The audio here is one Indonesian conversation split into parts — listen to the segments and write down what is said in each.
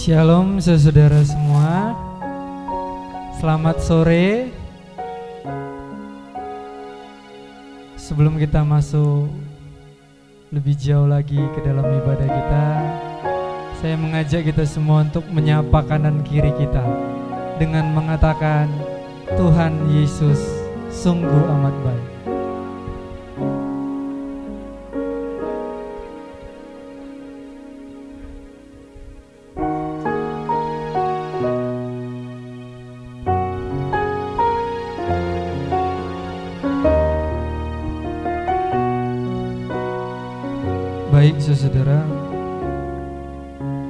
Shalom saudara semua. Selamat sore. Sebelum kita masuk lebih jauh lagi ke dalam ibadah kita, saya mengajak kita semua untuk menyapa kanan kiri kita dengan mengatakan, Tuhan Yesus sungguh amat baik. Baik saudara,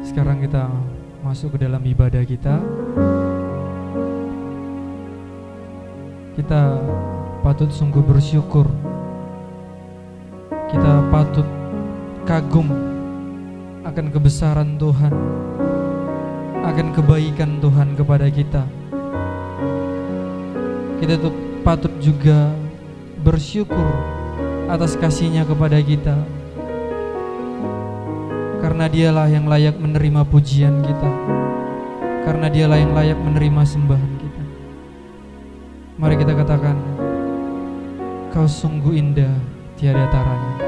sekarang kita masuk ke dalam ibadah kita. Kita patut sungguh bersyukur. Kita patut kagum akan kebesaran Tuhan, akan kebaikan Tuhan kepada kita. Kita patut juga bersyukur atas kasih-Nya kepada kita, karena Dialah yang layak menerima pujian kita, karena Dialah yang layak menerima sembahan kita. Mari kita katakan, Kau sungguh indah tiada taranya.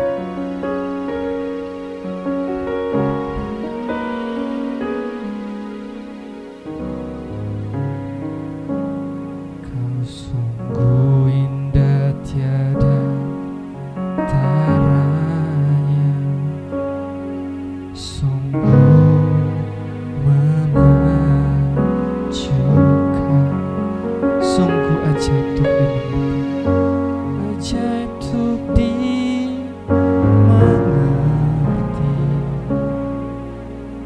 Kau sungguh indah tiada taranya, sungguh menakjubkan, sungguh ajaib untuk dimengerti, ajaib untuk dimengerti,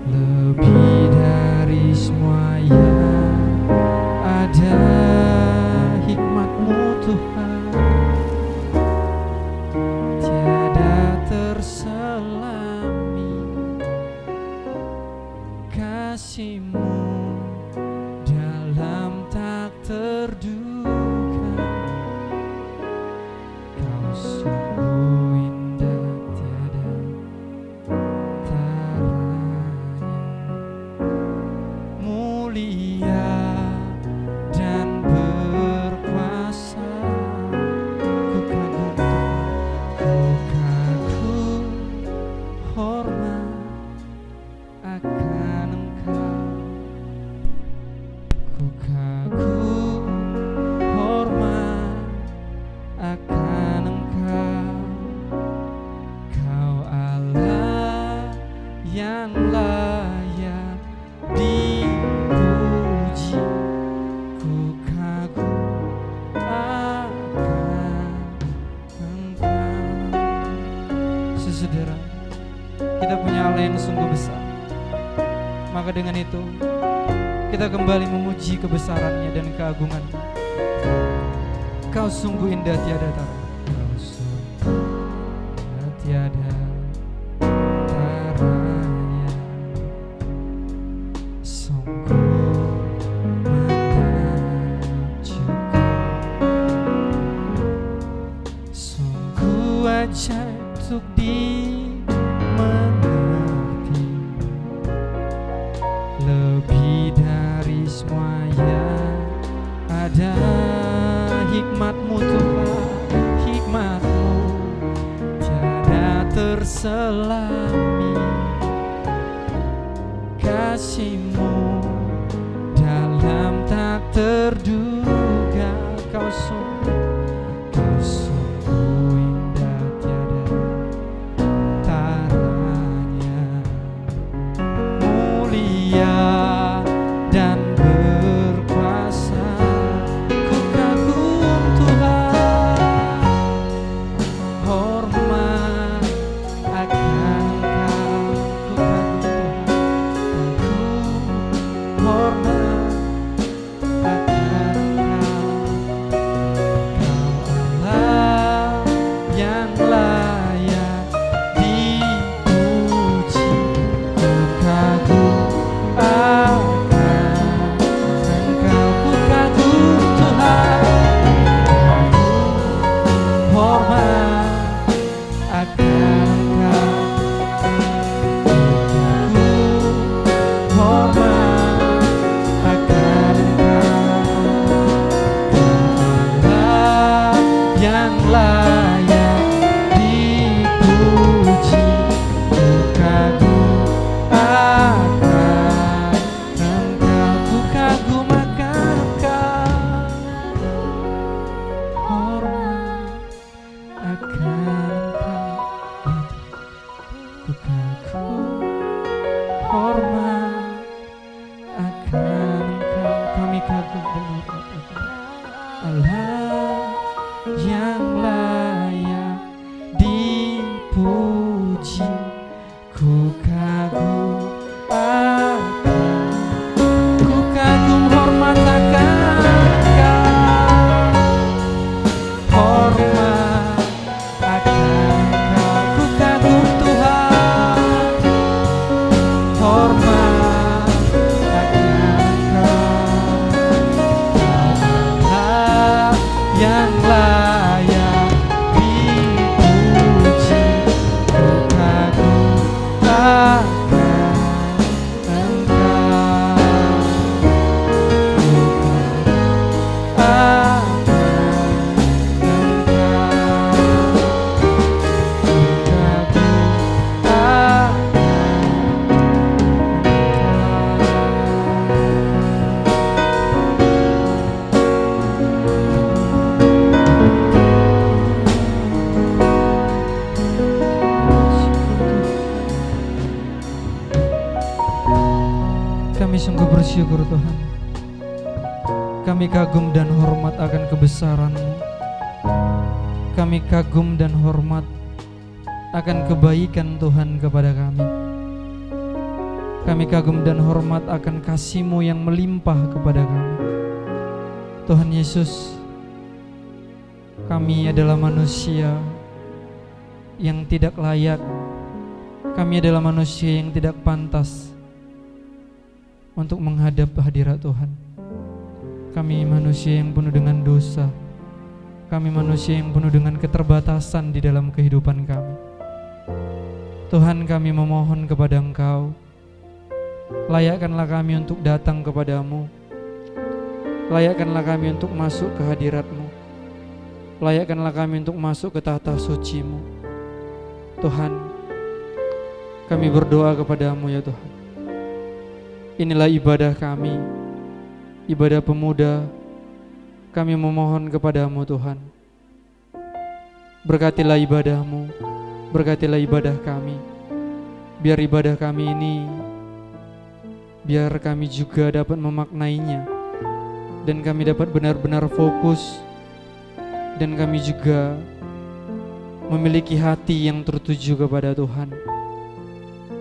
lebih dari semua yang ada hikmat-Mu Tuhan, tiada terselami kasih-Mu dalam tak terduga. Kau sungguh indah tiada taranya, mulia dan berkuasa. Ku kagum Tuhan, ku kagum hormat akan Engkau. Ku kagum hormat akan Engkau. Kau Allah yang layak dipuji. Ku kagum akan Engkau. Saudara, kita punya Allah yang sungguh besar. Maka dengan itu kita kembali memuji kebesaran-Nya dan keagungan-Nya. Kau sungguh indah tiada tara. Kau sungguh indah tiada taranya, sungguh menakjubkan, sungguh ajaib untuk dimengerti, lebih dari semua yang ada hikmat-Mu Tuhan, hikmat-Mu tiada terselami, kasih-Mu dalam tak terduga. Kau sungguh indah tiada taranya, mulia dan berkuasa. Ku kagum Tuhan, hormat akan Engkau. Ku kagum Tuhan, kagum hormat akan Engkau. Kami kagum dan hormat akan Allah yang layak dipuji. Ku kagum akan, ku kagum hormat akan Kau, hormat akan Kau. Ku kagum Tuhan, hormat akan Kau, Allah yang layak dipuji. Ku kagum akan Kami sungguh bersyukur Tuhan. Kami kagum dan hormat akan kebesaran-Mu. Kami kagum dan hormat akan kebaikan Tuhan kepada kami. Kami kagum dan hormat akan kasih-Mu yang melimpah kepada kami. Tuhan Yesus, kami adalah manusia yang tidak layak. Kami adalah manusia yang tidak pantas untuk menghadap hadirat Tuhan. Kami manusia yang penuh dengan dosa. Kami manusia yang penuh dengan keterbatasan di dalam kehidupan kami. Tuhan, kami memohon kepada Engkau, layakkanlah kami untuk datang kepadamu. Layakkanlah kami untuk masuk ke hadirat-Mu. Layakkanlah kami untuk masuk ke tahta suci-Mu. Tuhan, kami berdoa kepadamu ya Tuhan. Inilah ibadah kami, ibadah pemuda. Kami memohon kepadamu Tuhan, berkatilah ibadahmu, berkatilah ibadah kami. Biar ibadah kami ini, biar kami juga dapat memaknainya, dan kami dapat benar-benar fokus, dan kami juga memiliki hati yang tertuju kepada Tuhan.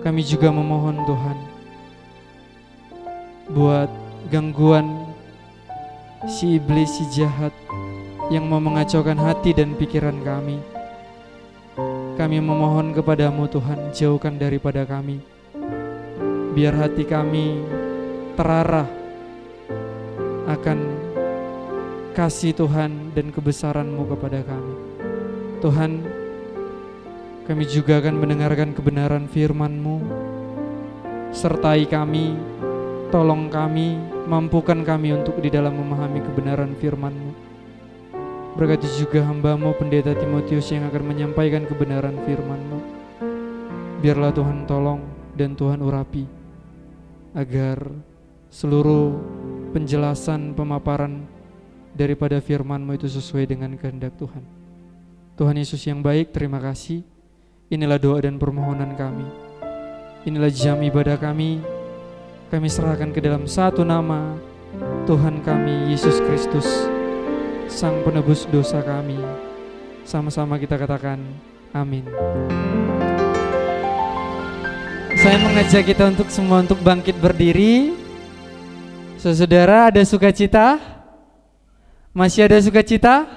Kami juga memohon Tuhan, buat gangguan si iblis, si jahat yang mau mengacaukan hati dan pikiran kami. Kami memohon kepadamu Tuhan, jauhkan daripada kami. Biar hati kami terarah akan kasih Tuhan dan kebesaran-Mu kepada kami. Tuhan, kami juga akan mendengarkan kebenaran firman-Mu. Sertai kami, tolong kami, mampukan kami untuk di dalam memahami kebenaran firman-Mu. Berkati juga hamba-Mu Pendeta Timotius yang akan menyampaikan kebenaran firman-Mu. Biarlah Tuhan tolong dan Tuhan urapi, agar seluruh penjelasan, pemaparan daripada firman-Mu itu sesuai dengan kehendak Tuhan. Tuhan Yesus yang baik, terima kasih. Inilah doa dan permohonan kami. Inilah jam ibadah kami. Kami serahkan ke dalam satu nama, Tuhan kami Yesus Kristus, Sang Penebus dosa kami. Sama-sama kita katakan amin. Saya mengajak kita untuk semua untuk bangkit berdiri. Saudara, ada sukacita? Masih ada sukacita?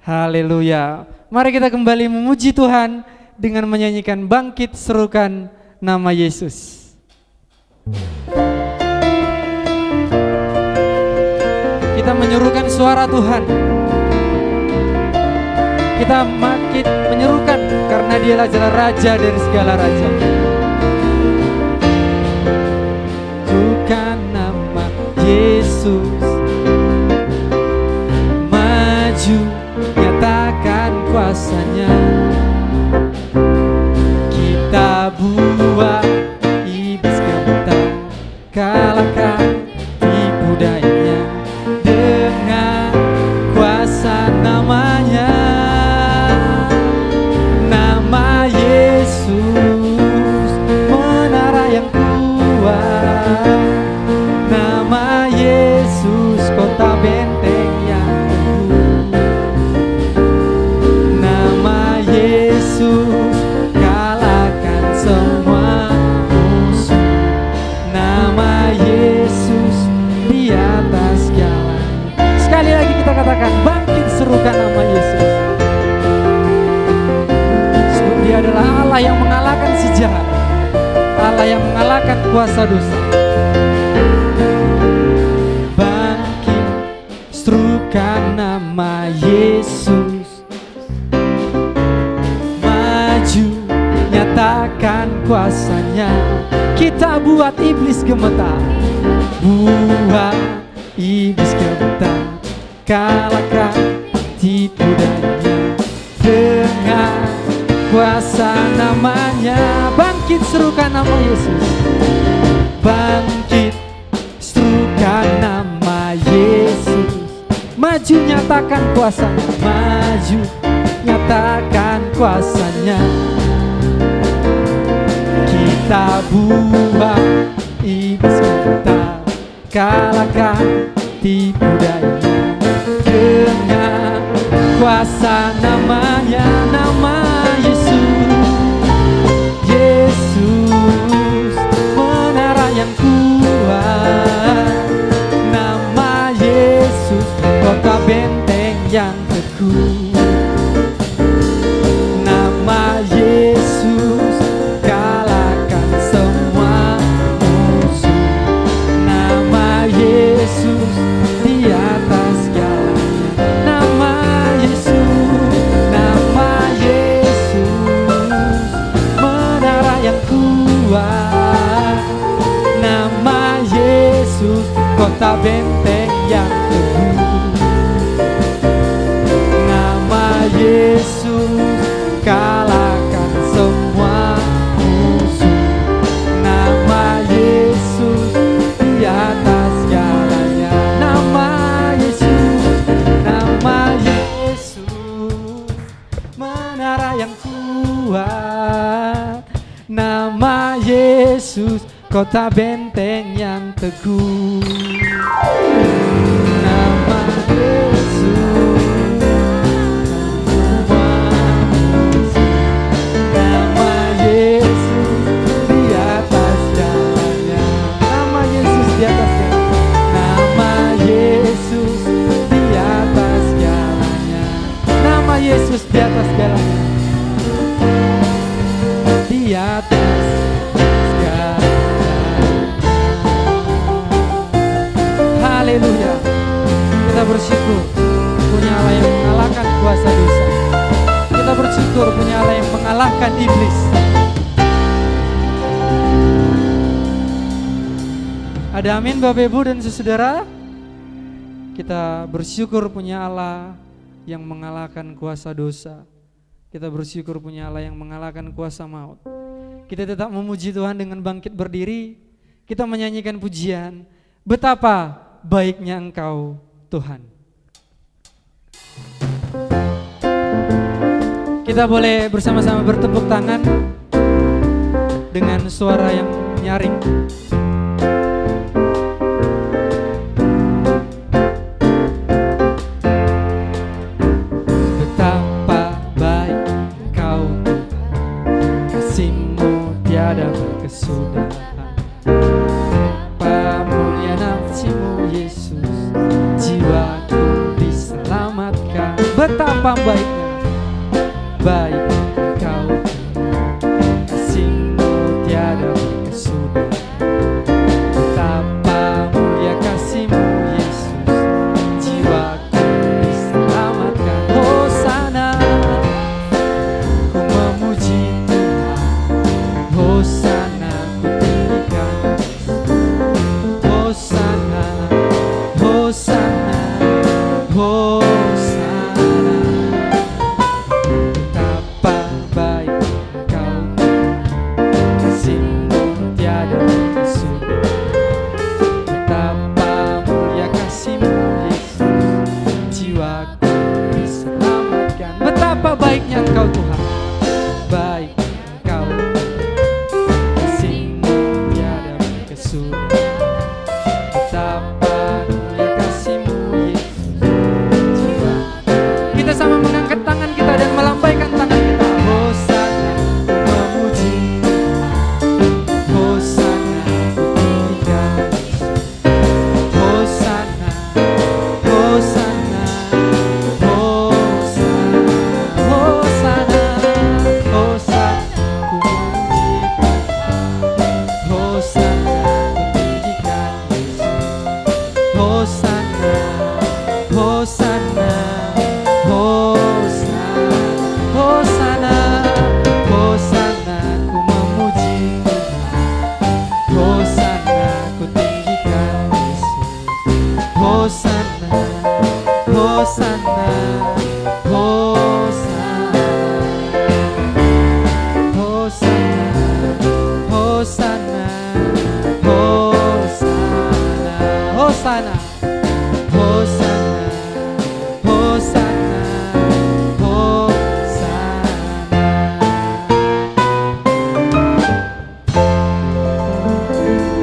Haleluya. Mari kita kembali memuji Tuhan dengan menyanyikan Bangkit Serukan Nama Yesus. Kita menyerukan suara Tuhan. Kita makin menyerukan karena Dialah adalah Raja dari segala raja. Serukan nama Yesus, maju nyatakan kuasanya. Kita buat iblis gentar, kalahkan tipu dayanya dengan kuasa namanya. Nama Yesus menara yang kuat. Nama Yesus kota benteng yang teguh. Nama Yesus kalahkan semua musuh. Nama Yesus di atas jalan. Sekali lagi kita katakan, bangkit serukan nama Yesus. Sebab Dia adalah Allah yang mengalahkan si jahat, Allah yang mengalahkan kuasa dosa. Bangkit serukan nama Yesus. Maju nyatakan kuasanya. Kita buat iblis gemetar, buat iblis gemetar, kalahkan tipu daya dengan kuasa namanya. Bangkit serukan nama Yesus. Bangkit serukan nama Yesus. Maju nyatakan kuasanya. Maju nyatakan kuasanya. Kita buat iblis gemetar, kalahkan tipu daya dengan kuasa namanya. Nama Yesus, Yesus menara yang kuat. Nama Yesus kota benteng yang teguh. Nama Yesus kalahkan semua musuh. Nama Yesus di atas segalanya. Nama Yesus, nama Yesus menara yang kuat. Nama Yesus kota benteng yang teguh. Nama Yesus kalahkan semua musuh. Nama Yesus di atas segalanya. Nama Yesus, nama Yesus menara yang kuat. Nama Yesus kota benteng yang teguh. Nama Yesus Yesus di atas segalanya, di atas segalanya. Haleluya. Kita bersyukur punya Allah yang mengalahkan kuasa dosa. Kita bersyukur punya Allah yang mengalahkan iblis. Ada amin Bapak Ibu dan saudara. Kita bersyukur punya Allah yang mengalahkan kuasa dosa. Kita bersyukur punya Allah yang mengalahkan kuasa maut. Kita tetap memuji Tuhan dengan bangkit berdiri. Kita menyanyikan pujian, betapa baiknya Engkau Tuhan. Kita boleh bersama-sama bertepuk tangan dengan suara yang nyaring. Tiada berkesudahan, pemuliaan nafsimu Yesus, jiwaku diselamatkan. Betapa baiknya, baik Engkau Tuhan, kasih-Mu tiada berkesudahan. Betapa mulia kasih-Mu Yesus, jiwaku diselamatkan. Hosana, ku memuji Hosana ku tinggikan, Hosana, Hosana, Hosana. Betapa baik Engkau, kasih-Mu tiada berkesudahan. Betapa mulia kasih-Mu Yesus, jiwaku diselamatkan. Betapa baiknya Engkau Tuhan, baik Engkau. Betapa mulia kasih-Mu Hosana, Hosana, Hosana, Hosana, Hosana, ku memuji Tuhan. Hosana, ku tinggikan Yesus. Hosana, Hosana, Hosana, Hosana, Hosana, Hosana, Hosana, Hosana, Hosana, Hosana.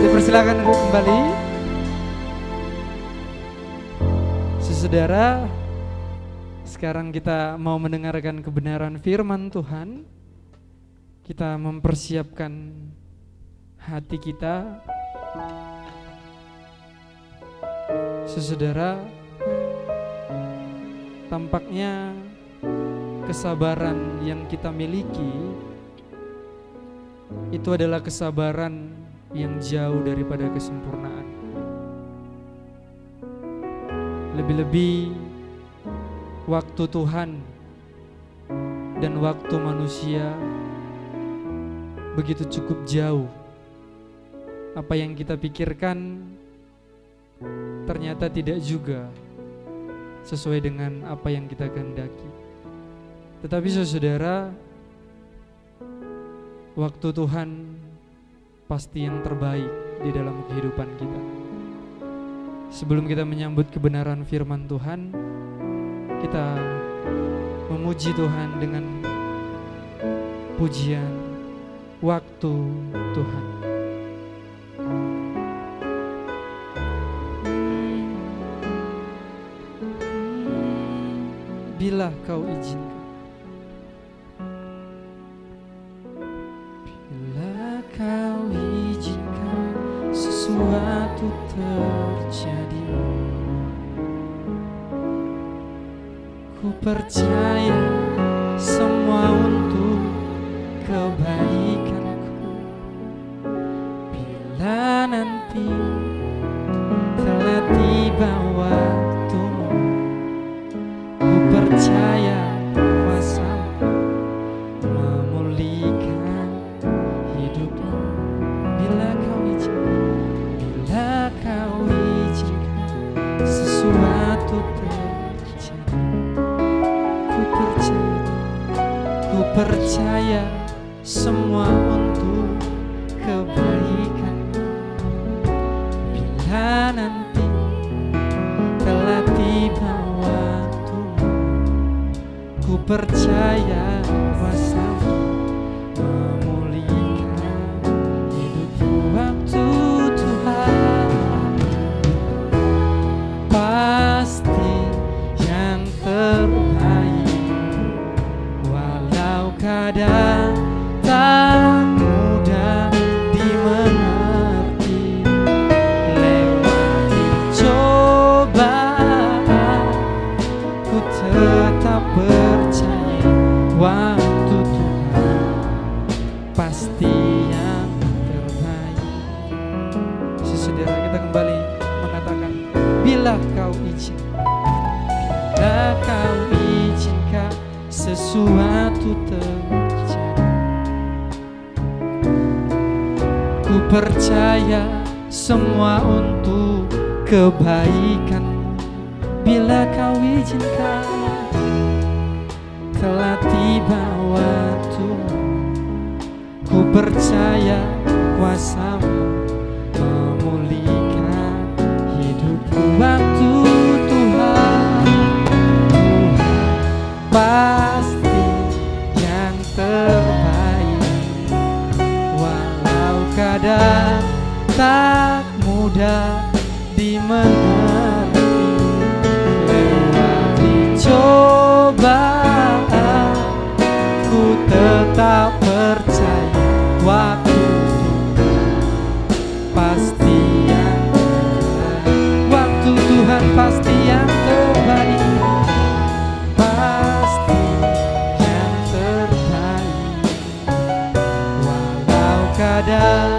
Dipersilakan kembali. Saudara, sekarang kita mau mendengarkan kebenaran firman Tuhan. Kita mempersiapkan hati kita. Saudara, tampaknya kesabaran yang kita miliki itu adalah kesabaran yang jauh daripada kesempurnaan. Lebih-lebih waktu Tuhan dan waktu manusia begitu cukup jauh. Apa yang kita pikirkan ternyata tidak juga sesuai dengan apa yang kita kehendaki. Tetapi saudara, waktu Tuhan pasti yang terbaik di dalam kehidupan kita. Sebelum kita menyambut kebenaran firman Tuhan, kita memuji Tuhan dengan pujian waktu Tuhan. Bila kau izinkan, bila kau izinkan sesuatu terjadi, ku percaya semua untuk kebaikanku. Bila nanti telah tiba waktumu, ku percaya kuasa-Mu memulihkan hidupmu. Bila kau izinkan sesuatu terjadi, ku percaya semua untuk kebaikan. Bila nanti telah tiba waktumu, ku percaya kuasa-Mu memulihkan hidupku. Waktu Tuhan pasti yang terbaik, walau kadang tak mudah dimengerti. Lewati cobaan, ku tetap percaya waktu Tuhan pasti yang terbaik. Saudara, kita kembali mengatakan, bila kau izinkan, bila kau izinkan sesuatu terjadi, ku percaya semua untuk kebaikan. Bila kau izinkan telah tiba waktumu, ku percaya kuasa-Mu memulihkan hidupku. Waktu Tuhan pasti yang terbaik, walau kadang tak mudah dimengerti. Lewati cobaan, ku tetap percaya waktu Tuhan pasti yang terbaik. Waktu Tuhan pasti yang terbaik, pasti yang terbaik, walau kadang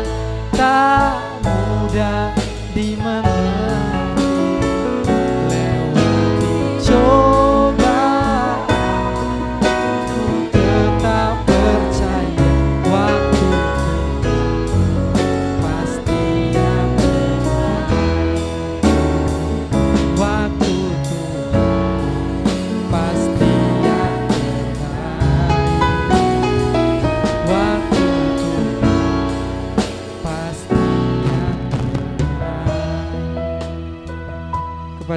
tak mudah dimengerti.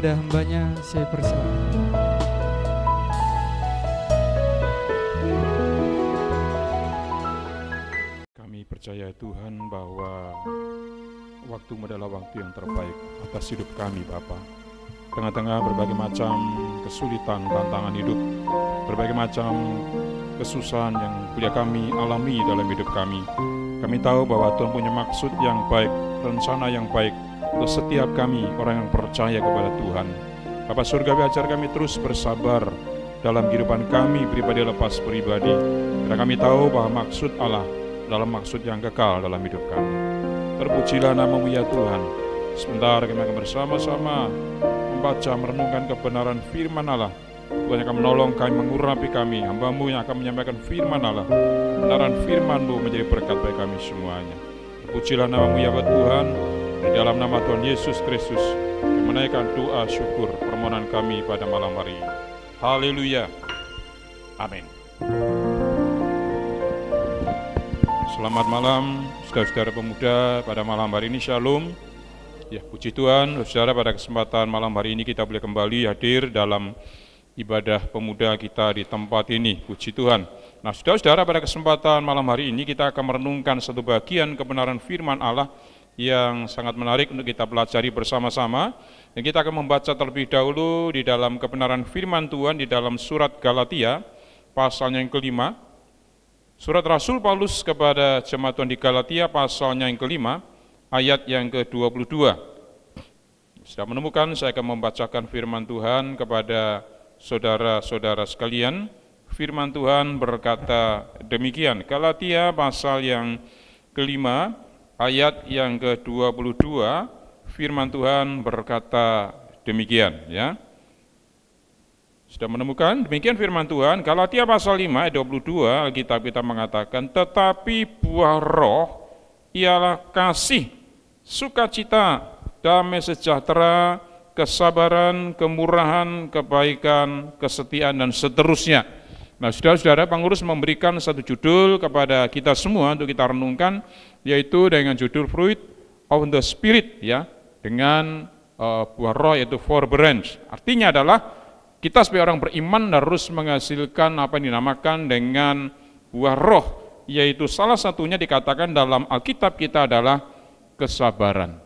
kepada hambanya saya persilakan. Kami percaya Tuhan bahwa waktu-Mu adalah waktu yang terbaik atas hidup kami Bapa. Tengah-tengah berbagai macam kesulitan, tantangan hidup, berbagai macam kesusahan yang boleh kami alami dalam hidup kami. Kami tahu bahwa Tuhan punya maksud yang baik, rencana yang baik untuk setiap kami orang yang percaya kepada Tuhan. Bapa Surgawi, ajar kami terus bersabar dalam kehidupan kami pribadi lepas pribadi. Karena kami tahu bahwa maksud Allah dalam maksud yang kekal dalam hidup kami. Terpujilah nama-Mu ya Tuhan. Sebentar kami akan bersama-sama membaca, merenungkan kebenaran firman Allah. Tuhan yang akan menolong kami, mengurapi kami, hamba-Mu yang akan menyampaikan firman Allah. Kebenaran firman-Mu menjadi berkat bagi kami semuanya. Terpujilah nama-Mu ya Tuhan. Di dalam nama Tuhan Yesus Kristus, kami menaikkan doa syukur permohonan kami pada malam hari ini. Haleluya. Amin. Selamat malam, saudara-saudara pemuda, pada malam hari ini Shalom. Ya, puji Tuhan, saudara, pada kesempatan malam hari ini kita boleh kembali hadir dalam ibadah pemuda kita di tempat ini. Puji Tuhan. Nah, saudara-saudara, pada kesempatan malam hari ini kita akan merenungkan satu bagian kebenaran firman Allah yang sangat menarik untuk kita pelajari bersama-sama. Dan kita akan membaca terlebih dahulu di dalam kebenaran firman Tuhan di dalam surat Galatia, pasalnya yang kelima. Surat Rasul Paulus kepada jemaat Tuhan di Galatia, pasalnya yang kelima, ayat yang ke-22. Sudah menemukan, saya akan membacakan firman Tuhan kepada saudara-saudara sekalian. Firman Tuhan berkata demikian, Galatia pasal yang kelima, ayat yang ke-22, firman Tuhan berkata demikian, ya. Sudah menemukan? Demikian firman Tuhan, Galatia pasal 5 ayat 22, Alkitab kita mengatakan, tetapi buah roh ialah kasih, sukacita, damai sejahtera, kesabaran, kemurahan, kebaikan, kesetiaan, dan seterusnya. Nah, saudara-saudara, pengurus memberikan satu judul kepada kita semua untuk kita renungkan, yaitu dengan judul Fruit of the Spirit, ya, dengan buah roh, yaitu four branch. Artinya adalah kita sebagai orang beriman harus menghasilkan apa yang dinamakan dengan buah roh, yaitu salah satunya dikatakan dalam Alkitab kita adalah kesabaran.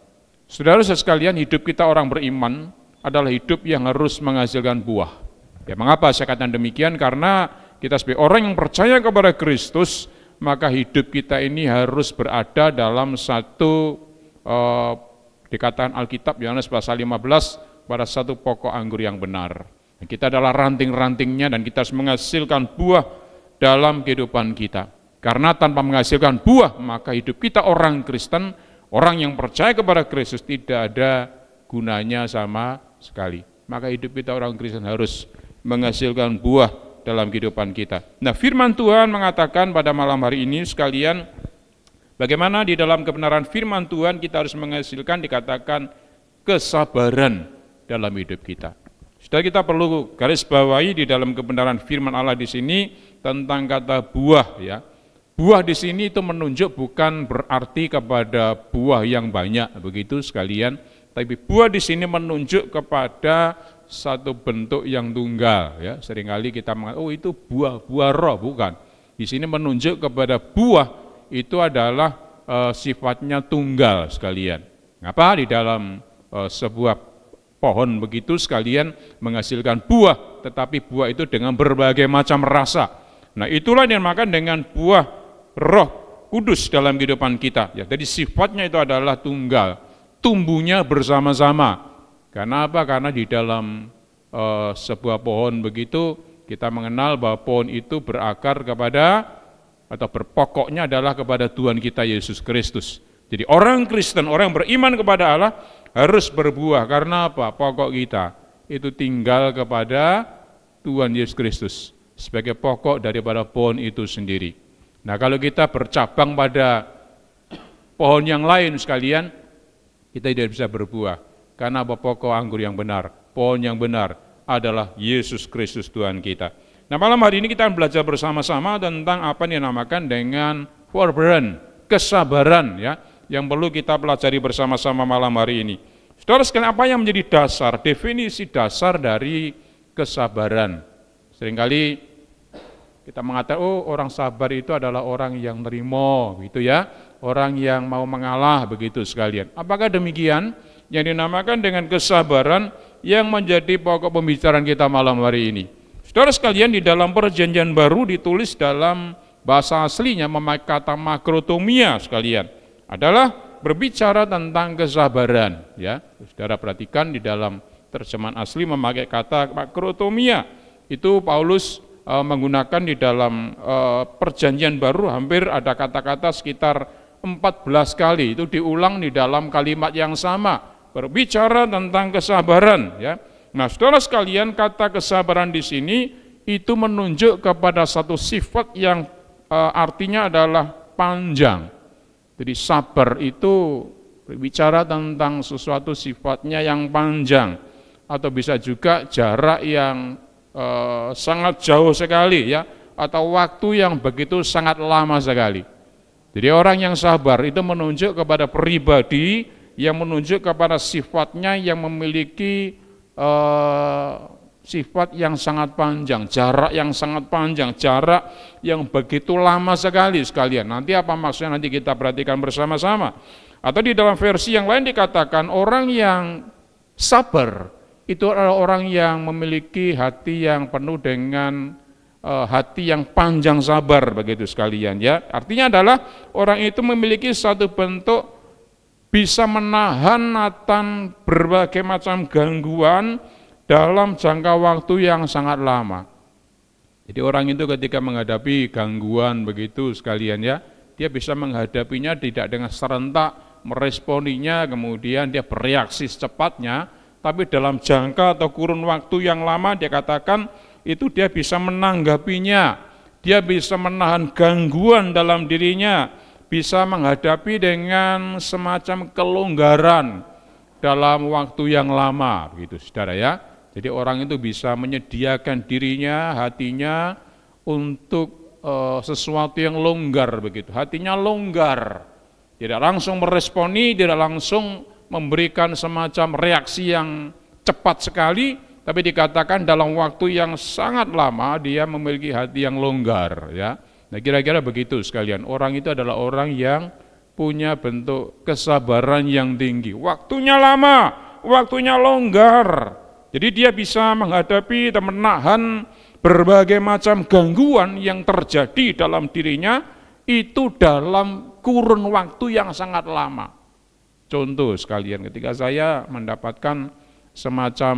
Saudara-saudara sekalian, hidup kita orang beriman adalah hidup yang harus menghasilkan buah. Ya, mengapa saya katakan demikian? Karena kita sebagai orang yang percaya kepada Kristus, maka hidup kita ini harus berada dalam satu dikatakan Alkitab Yohanes pasal 15 pada satu pokok anggur yang benar. Kita adalah ranting-rantingnya dan kita harus menghasilkan buah dalam kehidupan kita. Karena tanpa menghasilkan buah, maka hidup kita orang Kristen, orang yang percaya kepada Kristus tidak ada gunanya sama sekali. Maka hidup kita orang Kristen harus menghasilkan buah dalam kehidupan kita. Nah, firman Tuhan mengatakan pada malam hari ini sekalian, bagaimana di dalam kebenaran firman Tuhan kita harus menghasilkan dikatakan kesabaran dalam hidup kita. Sudah kita perlu garis bawahi di dalam kebenaran firman Allah di sini tentang kata buah, ya. Buah di sini itu menunjuk bukan berarti kepada buah yang banyak begitu sekalian, tapi buah di sini menunjuk kepada satu bentuk yang tunggal, ya. Seringkali kita mengatakan, oh itu buah roh, bukan. Di sini menunjuk kepada buah itu adalah sifatnya tunggal sekalian. Ngapa di dalam sebuah pohon begitu sekalian menghasilkan buah, tetapi buah itu dengan berbagai macam rasa. Nah, itulah yang dinamakan dengan buah Roh Kudus dalam kehidupan kita. Ya, jadi sifatnya itu adalah tunggal, tumbuhnya bersama-sama. Karena apa? Karena di dalam sebuah pohon begitu kita mengenal bahwa pohon itu berakar kepada atau berpokoknya adalah kepada Tuhan kita Yesus Kristus. Jadi orang Kristen, orang yang beriman kepada Allah harus berbuah. Karena apa? Pokok kita itu tinggal kepada Tuhan Yesus Kristus sebagai pokok daripada pohon itu sendiri. Nah, kalau kita bercabang pada pohon yang lain sekalian, kita tidak bisa berbuah. Karena apa? Pokok anggur yang benar, pohon yang benar adalah Yesus Kristus Tuhan kita. Nah, malam hari ini kita akan belajar bersama-sama tentang apa yang dinamakan dengan forbearance, kesabaran, ya, yang perlu kita pelajari bersama-sama malam hari ini. Saudara sekalian, apa yang menjadi dasar, definisi dasar dari kesabaran? Seringkali kita mengatakan, oh orang sabar itu adalah orang yang nerimo, gitu ya, orang yang mau mengalah, begitu sekalian. Apakah demikian? Yang dinamakan dengan kesabaran yang menjadi pokok pembicaraan kita malam hari ini. Saudara sekalian, di dalam Perjanjian Baru ditulis dalam bahasa aslinya memakai kata makrotomia sekalian, adalah berbicara tentang kesabaran, ya. Saudara perhatikan di dalam terjemahan asli memakai kata makrotomia. Itu Paulus menggunakan di dalam Perjanjian Baru, hampir ada kata-kata sekitar 14 kali. Itu diulang di dalam kalimat yang sama, berbicara tentang kesabaran, ya. Nah, saudara sekalian, kata kesabaran di sini itu menunjuk kepada satu sifat yang artinya adalah panjang. Jadi sabar itu berbicara tentang sesuatu sifatnya yang panjang, atau bisa juga jarak yang sangat jauh sekali, ya, atau waktu yang begitu sangat lama sekali. Jadi orang yang sabar itu menunjuk kepada pribadi yang menunjuk kepada sifatnya yang memiliki sifat yang sangat panjang, jarak yang sangat panjang, jarak yang begitu lama sekali sekalian. Nanti apa maksudnya nanti kita perhatikan bersama-sama. Atau di dalam versi yang lain dikatakan orang yang sabar itu adalah orang yang memiliki hati yang penuh dengan hati yang panjang sabar, begitu sekalian, ya. Artinya adalah orang itu memiliki satu bentuk bisa menahan akan berbagai macam gangguan dalam jangka waktu yang sangat lama. Jadi orang itu ketika menghadapi gangguan begitu sekalian, ya, dia bisa menghadapinya tidak dengan serentak, meresponinya, kemudian dia bereaksi secepatnya, tapi dalam jangka atau kurun waktu yang lama dia katakan itu dia bisa menanggapinya, dia bisa menahan gangguan dalam dirinya, bisa menghadapi dengan semacam kelonggaran dalam waktu yang lama, begitu saudara, ya. Jadi orang itu bisa menyediakan dirinya, hatinya untuk sesuatu yang longgar, begitu. Hatinya longgar, tidak langsung meresponi, tidak langsung memberikan semacam reaksi yang cepat sekali, tapi dikatakan dalam waktu yang sangat lama dia memiliki hati yang longgar, ya. Nah, kira-kira begitu sekalian. Orang itu adalah orang yang punya bentuk kesabaran yang tinggi. Waktunya lama, waktunya longgar. Jadi dia bisa menghadapi dan menahan berbagai macam gangguan yang terjadi dalam dirinya itu dalam kurun waktu yang sangat lama. Contoh sekalian, ketika saya mendapatkan semacam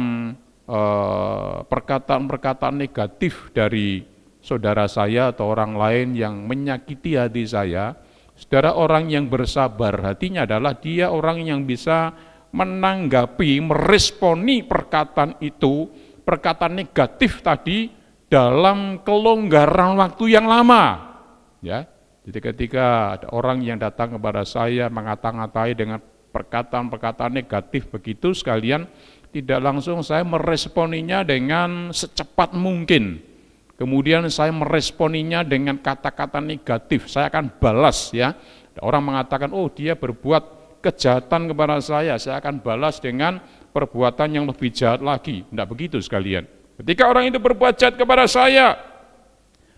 perkataan-perkataan negatif dari saudara saya atau orang lain yang menyakiti hati saya, saudara, orang yang bersabar hatinya adalah dia orang yang bisa menanggapi, meresponi perkataan itu, perkataan negatif tadi dalam kelonggaran waktu yang lama, ya. Jadi ketika ada orang yang datang kepada saya mengata-ngatai dengan perkataan-perkataan negatif begitu sekalian, tidak langsung saya meresponinya dengan secepat mungkin. Kemudian saya meresponinya dengan kata-kata negatif, saya akan balas, ya. Orang mengatakan, oh dia berbuat kejahatan kepada saya akan balas dengan perbuatan yang lebih jahat lagi. Tidak begitu sekalian. Ketika orang itu berbuat jahat kepada saya,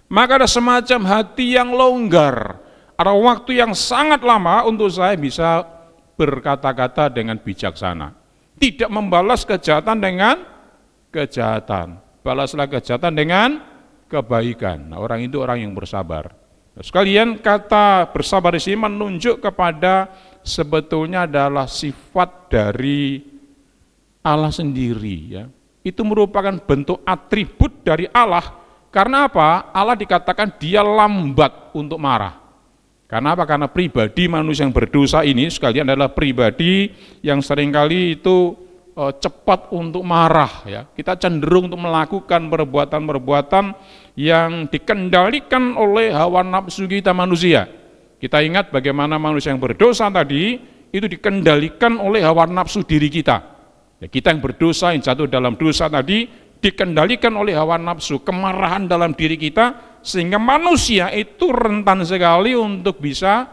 maka ada semacam hati yang longgar, ada waktu yang sangat lama untuk saya bisa berkata-kata dengan bijaksana. Tidak membalas kejahatan dengan kejahatan, balaslah kejahatan dengan kebaikan. Nah, orang itu orang yang bersabar. Nah, sekalian, kata bersabar di sini menunjuk kepada sebetulnya adalah sifat dari Allah sendiri, ya. Itu merupakan bentuk atribut dari Allah. Karena apa? Allah dikatakan dia lambat untuk marah. Karena apa? Karena pribadi manusia yang berdosa ini sekalian adalah pribadi yang seringkali itu cepat untuk marah, ya. Kita cenderung untuk melakukan perbuatan-perbuatan yang dikendalikan oleh hawa nafsu kita manusia. Kita ingat bagaimana manusia yang berdosa tadi itu dikendalikan oleh hawa nafsu diri kita. Ya, kita yang berdosa, yang jatuh dalam dosa tadi dikendalikan oleh hawa nafsu, kemarahan dalam diri kita, sehingga manusia itu rentan sekali untuk bisa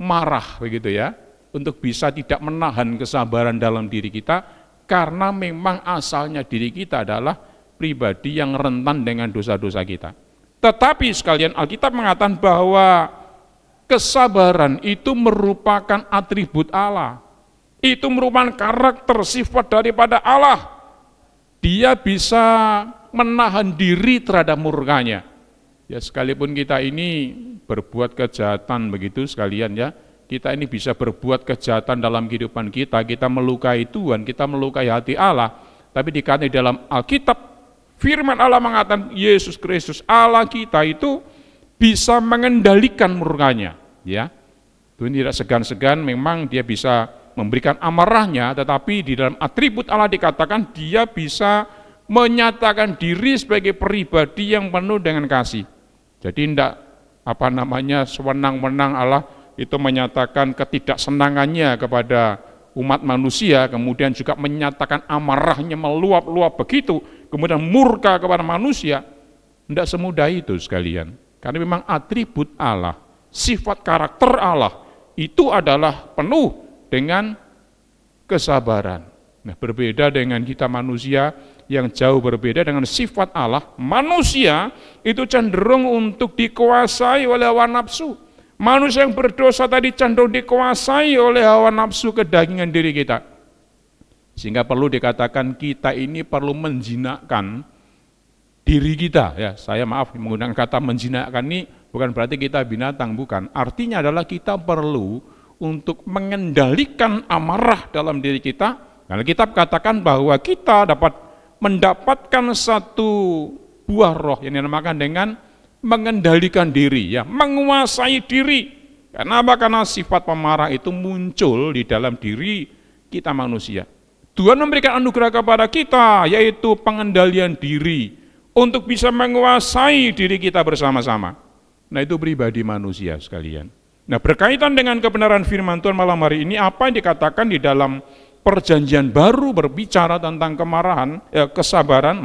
marah, begitu, ya. untuk bisa tidak menahan kesabaran dalam diri kita, karena memang asalnya diri kita adalah pribadi yang rentan dengan dosa-dosa kita. Tetapi sekalian, Alkitab mengatakan bahwa kesabaran itu merupakan atribut Allah. Itu merupakan karakter sifat daripada Allah. Dia bisa menahan diri terhadap murkanya. Ya, sekalipun kita ini berbuat kejahatan begitu sekalian ya, kita ini bisa berbuat kejahatan dalam kehidupan kita melukai Tuhan, kita melukai hati Allah, tapi dikatakan di dalam Alkitab, firman Allah mengatakan Yesus Kristus Allah kita itu bisa mengendalikan murkanya, ya. Tuhan tidak segan-segan, memang dia bisa memberikan amarahnya, tetapi di dalam atribut Allah dikatakan dia bisa menyatakan diri sebagai pribadi yang penuh dengan kasih. Jadi tidak sewenang-wenang Allah itu menyatakan ketidaksenangannya kepada umat manusia, kemudian juga menyatakan amarahnya meluap-luap begitu, kemudian murka kepada manusia. Tidak semudah itu sekalian, karena memang atribut Allah, sifat karakter Allah itu adalah penuh dengan kesabaran. Nah, berbeda dengan kita manusia yang jauh berbeda dengan sifat Allah. Manusia itu cenderung untuk dikuasai oleh hawa nafsu. Manusia yang berdosa tadi cenderung dikuasai oleh hawa nafsu kedagingan diri kita. Sehingga perlu dikatakan kita ini perlu menjinakkan diri kita. Ya, saya maaf menggunakan kata menjinakkan ini bukan berarti kita binatang, bukan. Artinya adalah kita perlu untuk mengendalikan amarah dalam diri kita. Karena Alkitab katakan bahwa kita dapat mendapatkan satu buah roh yang dinamakan dengan mengendalikan diri, ya, menguasai diri. Kenapa? Karena sifat pemarah itu muncul di dalam diri kita manusia. Tuhan memberikan anugerah kepada kita, yaitu pengendalian diri untuk bisa menguasai diri kita bersama-sama. Nah, itu pribadi manusia sekalian. Nah, berkaitan dengan kebenaran firman Tuhan malam hari ini, apa yang dikatakan di dalam Perjanjian Baru berbicara tentang kesabaran,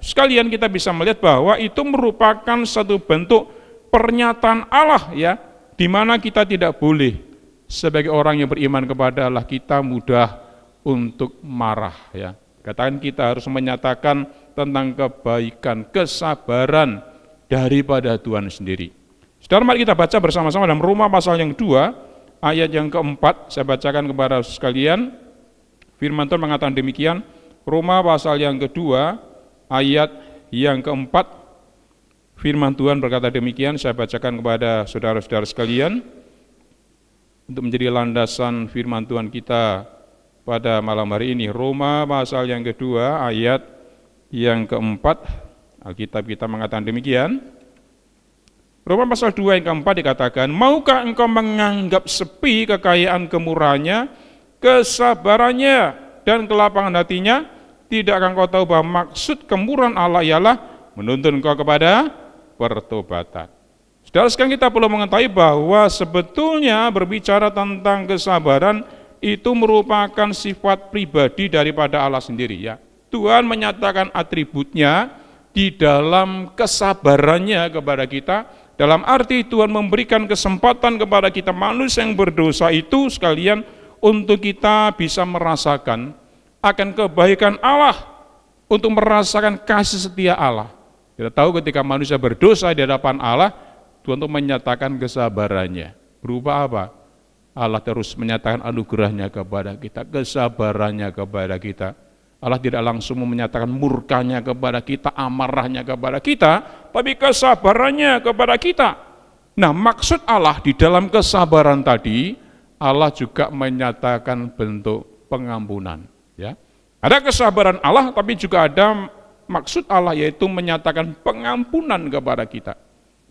sekalian kita bisa melihat bahwa itu merupakan satu bentuk pernyataan Allah, ya, di mana kita tidak boleh sebagai orang yang beriman kepada Allah kita mudah untuk marah, ya. Katakan kita harus menyatakan tentang kebaikan, kesabaran daripada Tuhan sendiri. Saudara, mari kita baca bersama-sama dalam Roma pasal yang 2 ayat yang keempat. Saya bacakan kepada sekalian. Firman Tuhan mengatakan demikian, Roma pasal yang kedua, ayat yang keempat, firman Tuhan berkata demikian, saya bacakan kepada saudara-saudara sekalian, untuk menjadi landasan firman Tuhan kita pada malam hari ini. Roma pasal yang kedua, ayat yang keempat, Alkitab kita mengatakan demikian, Roma pasal 2 yang keempat dikatakan, maukah engkau menganggap sepi kekayaan kemurahannya, kesabarannya dan kelapangan hatinya? Tidakkah engkau tahu bahwa maksud kemurahan Allah ialah menuntun engkau kepada pertobatan? Saudara sekalian, kita perlu mengetahui bahwa sebetulnya berbicara tentang kesabaran itu merupakan sifat pribadi daripada Allah sendiri, ya. Tuhan menyatakan atributnya di dalam kesabarannya kepada kita, dalam arti Tuhan memberikan kesempatan kepada kita manusia yang berdosa itu sekalian untuk kita bisa merasakan akan kebaikan Allah, untuk merasakan kasih setia Allah. Kita tahu ketika manusia berdosa di hadapan Allah, Tuhan itu menyatakan kesabarannya. Berupa apa? Allah terus menyatakan anugerahnya kepada kita, kesabarannya kepada kita. Allah tidak langsung menyatakan murkanya kepada kita, amarahnya kepada kita, tapi kesabarannya kepada kita. Nah, maksud Allah di dalam kesabaran tadi, Allah juga menyatakan bentuk pengampunan, ya. Ada kesabaran Allah, tapi juga ada maksud Allah, yaitu menyatakan pengampunan kepada kita.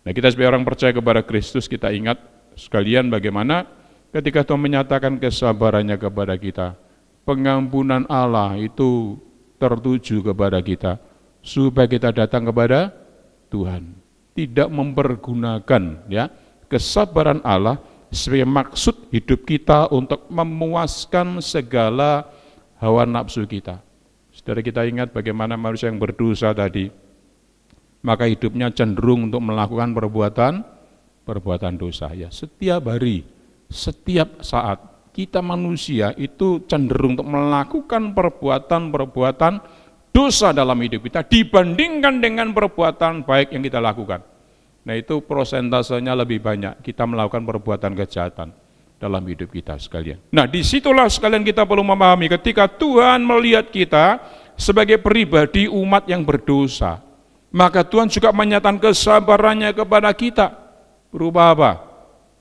Nah, kita sebagai orang percaya kepada Kristus, kita ingat sekalian bagaimana ketika Tuhan menyatakan kesabarannya kepada kita, pengampunan Allah itu tertuju kepada kita, supaya kita datang kepada Tuhan, tidak mempergunakan, ya, kesabaran Allah sebagai maksud hidup kita untuk memuaskan segala hawa nafsu kita. Saudara, kita ingat bagaimana manusia yang berdosa tadi, maka hidupnya cenderung untuk melakukan perbuatan dosa, ya. Setiap hari, setiap saat kita manusia itu cenderung untuk melakukan perbuatan-perbuatan dosa dalam hidup kita dibandingkan dengan perbuatan baik yang kita lakukan. Nah itu prosentasenya lebih banyak kita melakukan perbuatan kejahatan dalam hidup kita sekalian. Nah disitulah sekalian kita perlu memahami ketika Tuhan melihat kita sebagai pribadi umat yang berdosa, maka Tuhan juga menyatakan kesabarannya kepada kita. Berupa apa?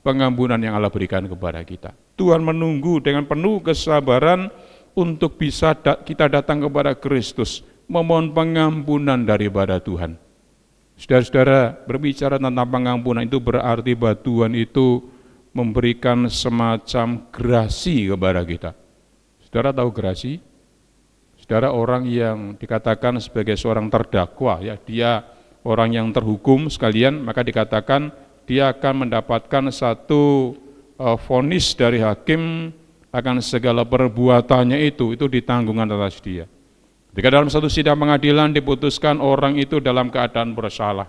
Pengampunan yang Allah berikan kepada kita. Tuhan menunggu dengan penuh kesabaran untuk bisa kita datang kepada Kristus, memohon pengampunan daripada Tuhan. Saudara-saudara, berbicara tentang pengampunan itu berarti bahwa Tuhan itu memberikan semacam grasi kepada kita. Saudara tahu grasi? Saudara, orang yang dikatakan sebagai seorang terdakwa, ya, dia orang yang terhukum sekalian, maka dikatakan dia akan mendapatkan satu vonis dari hakim akan segala perbuatannya itu ditanggung atas dia. Jika dalam satu sidang pengadilan diputuskan orang itu dalam keadaan bersalah,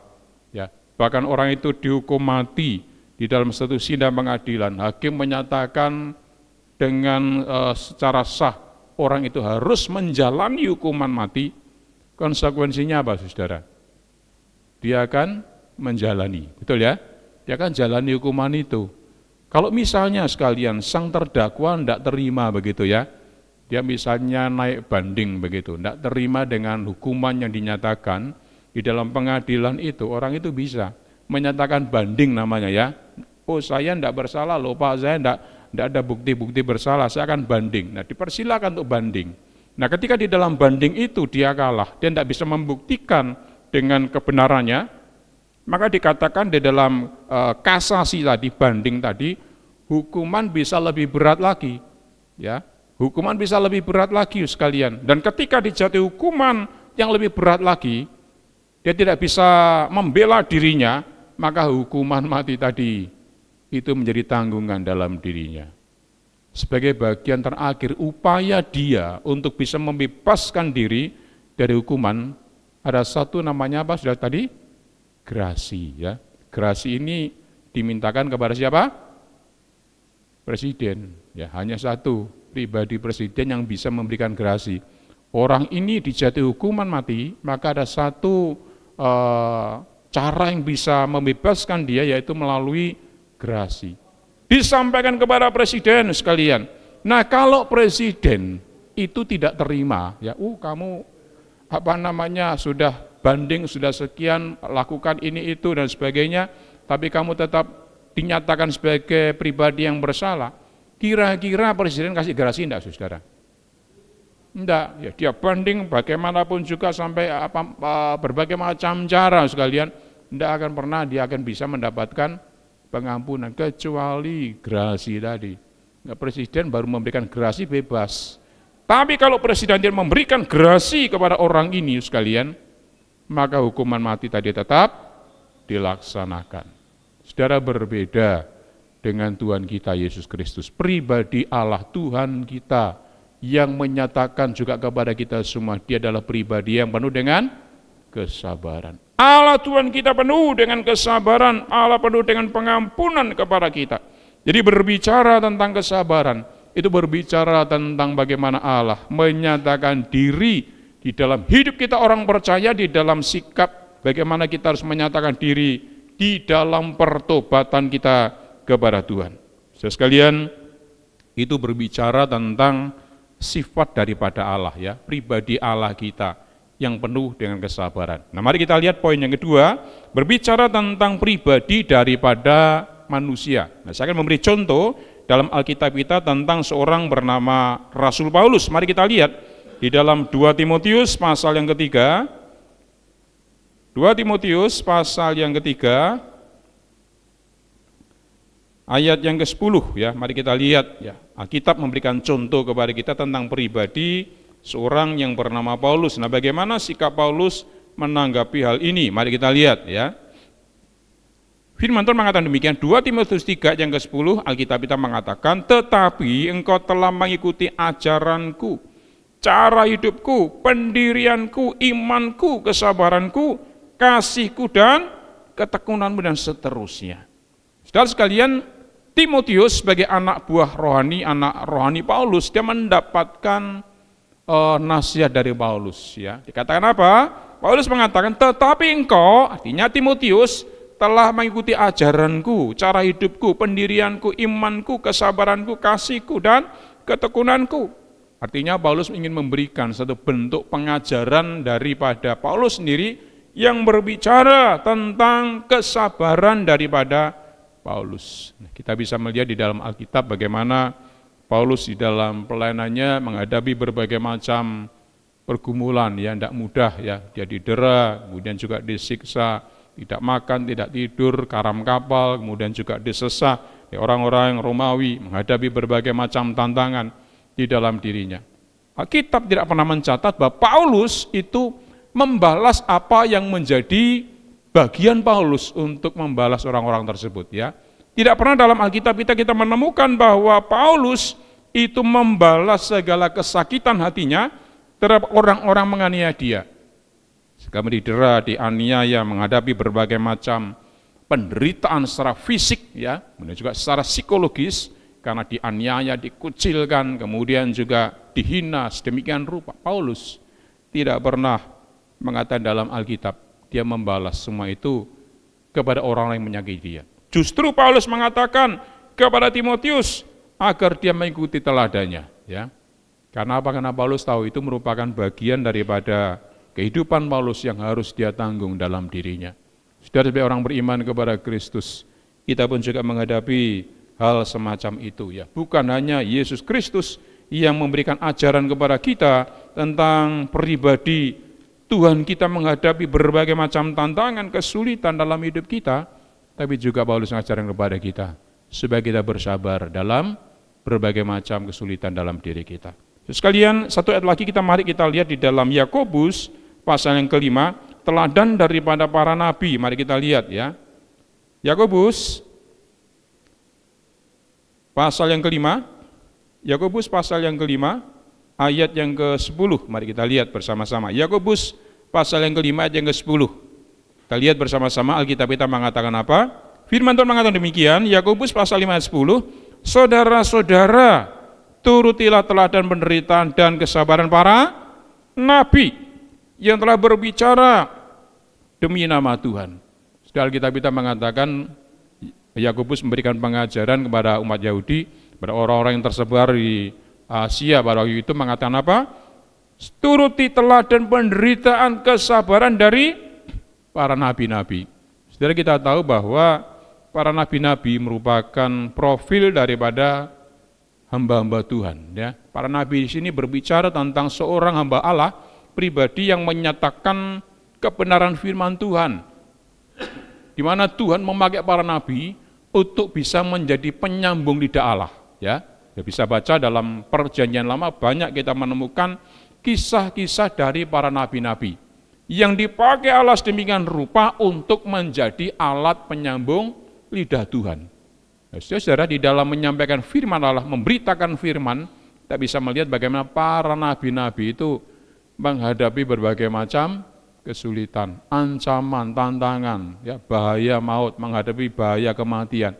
ya, bahkan orang itu dihukum mati di dalam satu sidang pengadilan, hakim menyatakan dengan secara sah orang itu harus menjalani hukuman mati. Konsekuensinya apa, saudara? Dia akan menjalani, betul ya? Dia akan jalani hukuman itu. Kalau misalnya sekalian sang terdakwa tidak terima begitu ya, dia misalnya naik banding begitu, tidak terima dengan hukuman yang dinyatakan di dalam pengadilan itu, orang itu bisa menyatakan banding namanya ya. Oh saya tidak bersalah loh Pak, saya tidak ada bukti-bukti bersalah, saya akan banding. Nah dipersilakan untuk banding. Nah ketika di dalam banding itu dia kalah, dia tidak bisa membuktikan dengan kebenarannya, maka dikatakan di dalam kasasi tadi, banding tadi, hukuman bisa lebih berat lagi, ya, hukuman bisa lebih berat lagi sekalian. Dan ketika dijatuhi hukuman yang lebih berat lagi, dia tidak bisa membela dirinya, maka hukuman mati tadi itu menjadi tanggungan dalam dirinya. Sebagai bagian terakhir upaya dia untuk bisa membebaskan diri dari hukuman, ada satu namanya apa sudah tadi? Grasi, ya. Grasi ini dimintakan kepada siapa? Presiden, ya, hanya satu pribadi presiden yang bisa memberikan grasi. Orang ini dijatuhi hukuman mati, maka ada satu cara yang bisa membebaskan dia, yaitu melalui grasi. Disampaikan kepada presiden sekalian. Nah, kalau presiden itu tidak terima, ya, kamu sudah banding, sudah sekian, lakukan ini itu dan sebagainya, tapi kamu tetap dinyatakan sebagai pribadi yang bersalah. Kira-kira presiden kasih grasi enggak, saudara? Enggak, ya, dia banding bagaimanapun juga sampai berbagai macam cara sekalian, enggak akan pernah dia akan bisa mendapatkan pengampunan kecuali grasi tadi. Nah, presiden baru memberikan grasi bebas. Tapi kalau presiden tidak memberikan grasi kepada orang ini sekalian, maka hukuman mati tadi tetap dilaksanakan. Saudara, berbeda dengan Tuhan kita Yesus Kristus, pribadi Allah Tuhan kita yang menyatakan juga kepada kita semua, dia adalah pribadi yang penuh dengan kesabaran. Allah Tuhan kita penuh dengan kesabaran, Allah penuh dengan pengampunan kepada kita. Jadi berbicara tentang kesabaran, itu berbicara tentang bagaimana Allah menyatakan diri di dalam hidup kita orang percaya, di dalam sikap bagaimana kita harus menyatakan diri di dalam pertobatan kita kepada Tuhan. Saudara sekalian, itu berbicara tentang sifat daripada Allah, ya, pribadi Allah kita yang penuh dengan kesabaran. Nah, mari kita lihat poin yang kedua, berbicara tentang pribadi daripada manusia. Nah, saya akan memberi contoh dalam Alkitab kita tentang seorang bernama Rasul Paulus. Mari kita lihat di dalam 2 Timotius pasal yang ketiga, 2 Timotius pasal yang ketiga, ayat yang ke-10, ya, mari kita lihat, ya, Alkitab memberikan contoh kepada kita tentang pribadi seorang yang bernama Paulus. Nah, bagaimana sikap Paulus menanggapi hal ini? Mari kita lihat, ya. Firman Tuhan mengatakan demikian, 2 Timotius 3 yang ke-10, Alkitab kita mengatakan, tetapi engkau telah mengikuti ajaranku, cara hidupku, pendirianku, imanku, kesabaranku, kasihku dan ketekunanmu dan seterusnya. Saudara sekalian, Timotius sebagai anak rohani Paulus, dia mendapatkan nasihat dari Paulus, ya. Dikatakan apa? Paulus mengatakan, tetapi engkau, artinya Timotius, telah mengikuti ajaranku, cara hidupku, pendirianku, imanku, kesabaranku, kasihku, dan ketekunanku. Artinya Paulus ingin memberikan satu bentuk pengajaran daripada Paulus sendiri yang berbicara tentang kesabaran daripada Paulus. Kita bisa melihat di dalam Alkitab bagaimana Paulus di dalam pelayanannya menghadapi berbagai macam pergumulan yang tidak mudah, ya. Dia didera, kemudian juga disiksa, tidak makan, tidak tidur, karam kapal, kemudian juga disesah. Orang-orang Romawi menghadapi berbagai macam tantangan di dalam dirinya. Alkitab tidak pernah mencatat bahwa Paulus itu membalas apa yang menjadi bagian Paulus untuk membalas orang-orang tersebut, ya. Tidak pernah dalam Alkitab kita menemukan bahwa Paulus itu membalas segala kesakitan hatinya terhadap orang-orang menganiaya dia. Kami didera, dianiaya, menghadapi berbagai macam penderitaan secara fisik, ya, kemudian juga secara psikologis karena dianiaya, dikucilkan, kemudian juga dihina sedemikian rupa. Paulus tidak pernah mengatakan dalam Alkitab dia membalas semua itu kepada orang yang menyakiti dia. Justru Paulus mengatakan kepada Timotius agar dia mengikuti teladannya, ya. Karena apa? Karena Paulus tahu itu merupakan bagian daripada kehidupan Paulus yang harus dia tanggung dalam dirinya. Saudara, sebagai orang beriman kepada Kristus, kita pun juga menghadapi hal semacam itu, ya. Bukan hanya Yesus Kristus yang memberikan ajaran kepada kita tentang pribadi Tuhan kita menghadapi berbagai macam tantangan, kesulitan dalam hidup kita, tapi juga Paulus mengajarkan kepada kita supaya kita bersabar dalam berbagai macam kesulitan dalam diri kita. Sekalian, satu ayat lagi mari kita lihat di dalam Yakobus pasal yang kelima, teladan daripada para nabi. Mari kita lihat, ya. Yakobus pasal yang kelima, Yakobus pasal yang kelima, ayat yang ke-10. Mari kita lihat bersama-sama. Yakobus pasal yang kelima, ayat yang ke-10. Kita lihat bersama-sama, Alkitab kita mengatakan apa? Firman Tuhan mengatakan demikian, Yakobus pasal 5 ayat 10, saudara-saudara, turutilah teladan penderitaan dan kesabaran para nabi yang telah berbicara demi nama Tuhan. Sedang kita mengatakan Yakobus memberikan pengajaran kepada umat Yahudi, kepada orang-orang yang tersebar di Asia pada waktu itu, mengatakan apa? Turuti teladan penderitaan kesabaran dari para nabi-nabi. Saudara, kita tahu bahwa para nabi-nabi merupakan profil daripada hamba-hamba Tuhan, ya. Para nabi di sini berbicara tentang seorang hamba Allah pribadi yang menyatakan kebenaran firman Tuhan, di mana Tuhan memakai para nabi untuk bisa menjadi penyambung lidah Allah, ya. Ya, bisa baca dalam Perjanjian Lama banyak kita menemukan kisah-kisah dari para nabi-nabi yang dipakai Allah sedemikian rupa untuk menjadi alat penyambung lidah Tuhan. Saudara, di dalam menyampaikan firman Allah, memberitakan firman, kita bisa melihat bagaimana para nabi-nabi itu menghadapi berbagai macam kesulitan, ancaman, tantangan, ya, bahaya maut, menghadapi bahaya kematian.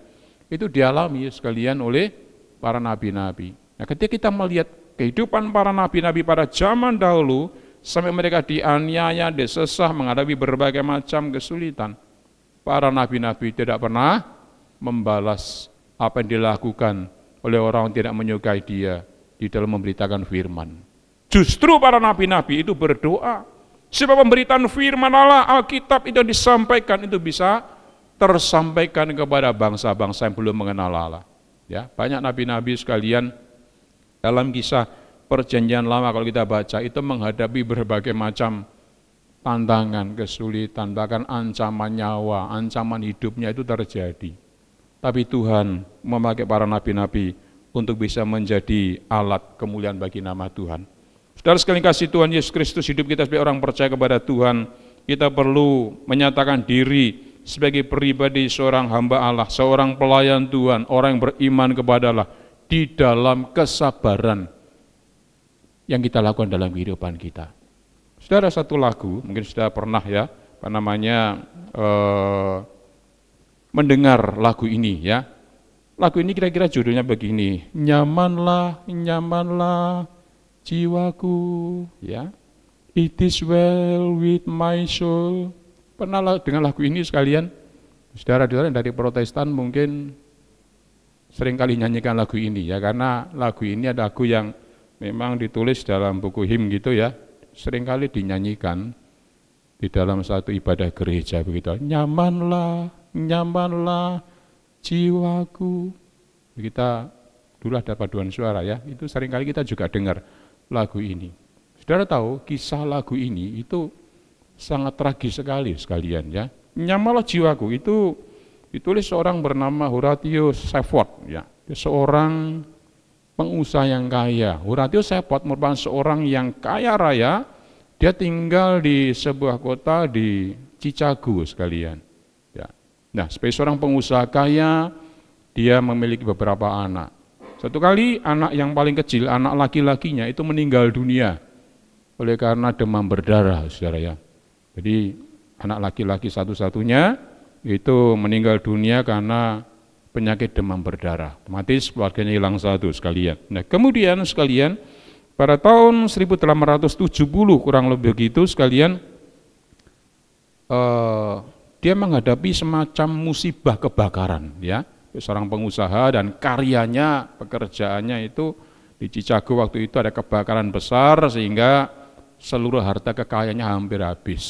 Itu dialami sekalian oleh para nabi-nabi. Nah, ketika kita melihat kehidupan para nabi-nabi pada zaman dahulu, sampai mereka dianiaya, disesah, menghadapi berbagai macam kesulitan, para nabi-nabi tidak pernah membalas apa yang dilakukan oleh orang yang tidak menyukai dia di dalam memberitakan firman. Justru para nabi-nabi itu berdoa supaya pemberitaan firman Allah, Alkitab itu disampaikan, itu bisa tersampaikan kepada bangsa-bangsa yang belum mengenal Allah. Ya, banyak nabi-nabi sekalian dalam kisah Perjanjian Lama kalau kita baca itu menghadapi berbagai macam tantangan, kesulitan, bahkan ancaman nyawa, ancaman hidupnya itu terjadi. Tapi Tuhan memakai para nabi-nabi untuk bisa menjadi alat kemuliaan bagi nama Tuhan. Saudara sekalian kasih Tuhan Yesus Kristus, hidup kita sebagai orang percaya kepada Tuhan, kita perlu menyatakan diri sebagai pribadi seorang hamba Allah, seorang pelayan Tuhan, orang yang beriman kepada Allah, di dalam kesabaran yang kita lakukan dalam kehidupan kita. Saudara, satu lagu, mungkin sudah pernah ya, mendengar lagu ini ya. Lagu ini kira-kira judulnya begini, nyamanlah, nyamanlah jiwaku, ya. It is well with my soul. Pernah dengar lagu ini sekalian? Saudara-saudara dari Protestan mungkin sering kali nyanyikan lagu ini ya, karena lagu ini ada lagu yang memang ditulis dalam buku him gitu ya, sering kali dinyanyikan di dalam satu ibadah gereja begitu. Nyamanlah, nyamanlah jiwaku. Kita dulu ada paduan suara ya, itu sering kali kita juga dengar lagu ini. Saudara tahu kisah lagu ini itu sangat tragis sekali sekalian ya. Nyamanlah jiwaku itu ditulis seorang bernama Horatio Spafford ya. Dia seorang pengusaha yang kaya. Horatio Spafford merupakan seorang yang kaya raya. Dia tinggal di sebuah kota di Chicago sekalian. Ya. Nah, sebagai seorang pengusaha kaya, dia memiliki beberapa anak. Satu kali anak yang paling kecil, anak laki-lakinya itu meninggal dunia oleh karena demam berdarah, saudara ya. Jadi anak laki-laki satu-satunya itu meninggal dunia karena penyakit demam berdarah. Otomatis keluarganya hilang satu sekalian. Nah, kemudian sekalian pada tahun 1870 kurang lebih begitu sekalian, dia menghadapi semacam musibah kebakaran ya. Seorang pengusaha dan karyanya, pekerjaannya itu di Chicago waktu itu ada kebakaran besar sehingga seluruh harta kekayaannya hampir habis.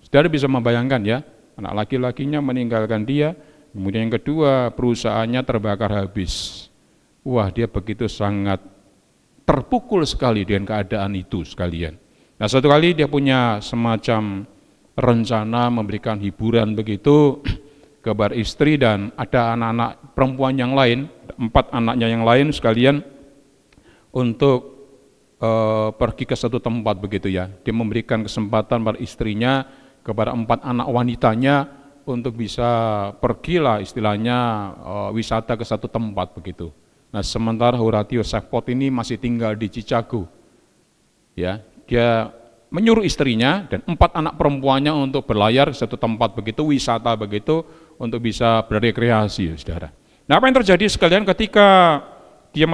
Saudara bisa membayangkan ya, anak laki-lakinya meninggalkan dia, kemudian yang kedua perusahaannya terbakar habis. Wah, dia begitu sangat terpukul sekali dengan keadaan itu sekalian. Nah, satu kali dia punya semacam rencana memberikan hiburan begitu kepada istri dan ada anak-anak perempuan yang lain, 4 anaknya yang lain sekalian untuk pergi ke satu tempat begitu ya. Dia memberikan kesempatan pada istrinya, kepada 4 anak wanitanya untuk bisa pergilah istilahnya wisata ke satu tempat begitu. Nah, sementara Horatio Spafford ini masih tinggal di Chicago. Ya, dia menyuruh istrinya dan 4 anak perempuannya untuk berlayar ke satu tempat begitu, wisata begitu untuk bisa berrekreasi, saudara. Nah, apa yang terjadi sekalian ketika dia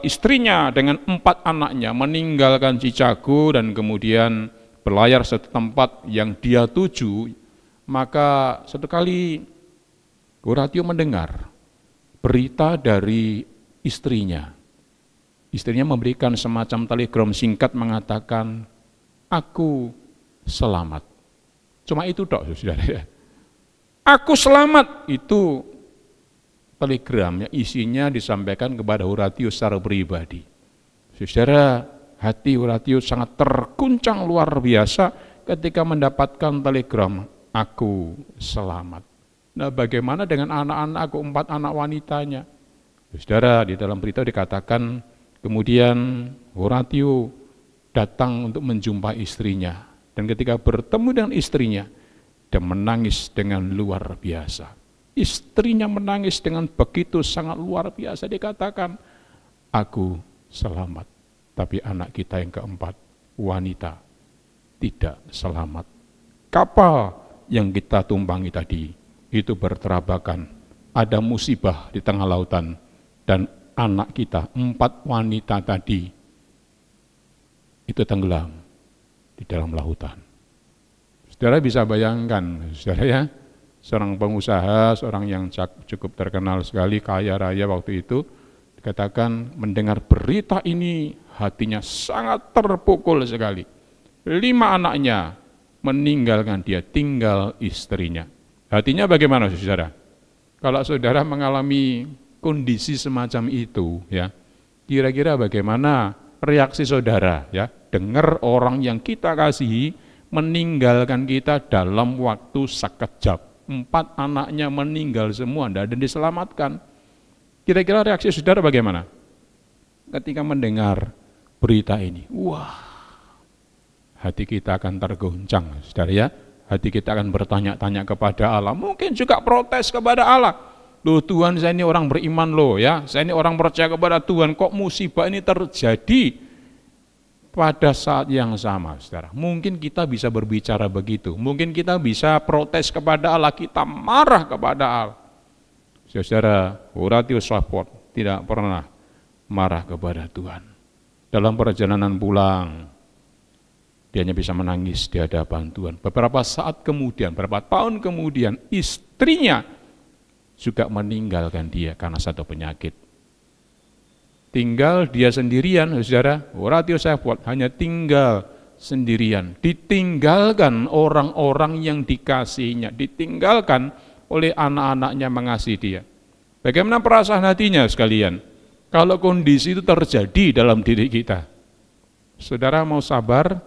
istrinya dengan 4 anaknya meninggalkan Chicago dan kemudian berlayar ke satu tempat yang dia tuju, maka satu kali Horatio mendengar berita dari istrinya. Istrinya memberikan semacam telegram singkat mengatakan, "Aku selamat." Cuma itu tok, saudara. "Aku selamat," itu telegramnya isinya disampaikan kepada Horatio secara pribadi. Saudara, hati Horatio sangat terguncang luar biasa ketika mendapatkan telegram, "Aku selamat." Nah, bagaimana dengan anak-anak, 4 anak wanitanya? Saudara, di dalam berita dikatakan kemudian Horatio datang untuk menjumpai istrinya dan ketika bertemu dengan istrinya, dia menangis dengan luar biasa. Istrinya menangis dengan begitu sangat luar biasa, dikatakan, "Aku selamat, tapi anak kita yang keempat, wanita, tidak selamat. Kapal yang kita tumpangi tadi, itu berterabakan, ada musibah di tengah lautan, dan anak kita, 4 wanita tadi, itu tenggelam di dalam lautan." Saudara bisa bayangkan, saudara ya, seorang pengusaha, seorang yang cukup terkenal sekali, kaya raya waktu itu, dikatakan mendengar berita ini, hatinya sangat terpukul sekali. 5 anaknya meninggalkan dia, tinggal istrinya. Hatinya bagaimana, saudara? Kalau saudara mengalami kondisi semacam itu, ya, kira-kira bagaimana reaksi saudara? Ya, dengar orang yang kita kasihi meninggalkan kita dalam waktu sekejap. 4 anaknya meninggal semua, tidak ada yang diselamatkan. Kira-kira reaksi saudara bagaimana ketika mendengar berita ini? Wah, hati kita akan tergoncang, saudara ya. Hati kita akan bertanya-tanya kepada Allah, mungkin juga protes kepada Allah. Loh Tuhan, saya ini orang beriman loh ya, saya ini orang percaya kepada Tuhan, kok musibah ini terjadi pada saat yang sama, saudara? Mungkin kita bisa berbicara begitu, mungkin kita bisa protes kepada Allah, kita marah kepada Allah. Saudara, Horatius Shafot tidak pernah marah kepada Tuhan. Dalam perjalanan pulang, dia hanya bisa menangis di hadapan Tuhan. Beberapa saat kemudian, beberapa tahun kemudian, istrinya juga meninggalkan dia karena satu penyakit. Tinggal dia sendirian, saudara. Horatius Shafot hanya tinggal sendirian. Ditinggalkan orang-orang yang dikasihinya. Ditinggalkan oleh anak-anaknya mengasihi dia. Bagaimana perasaan hatinya sekalian? Kalau kondisi itu terjadi dalam diri kita, saudara mau sabar?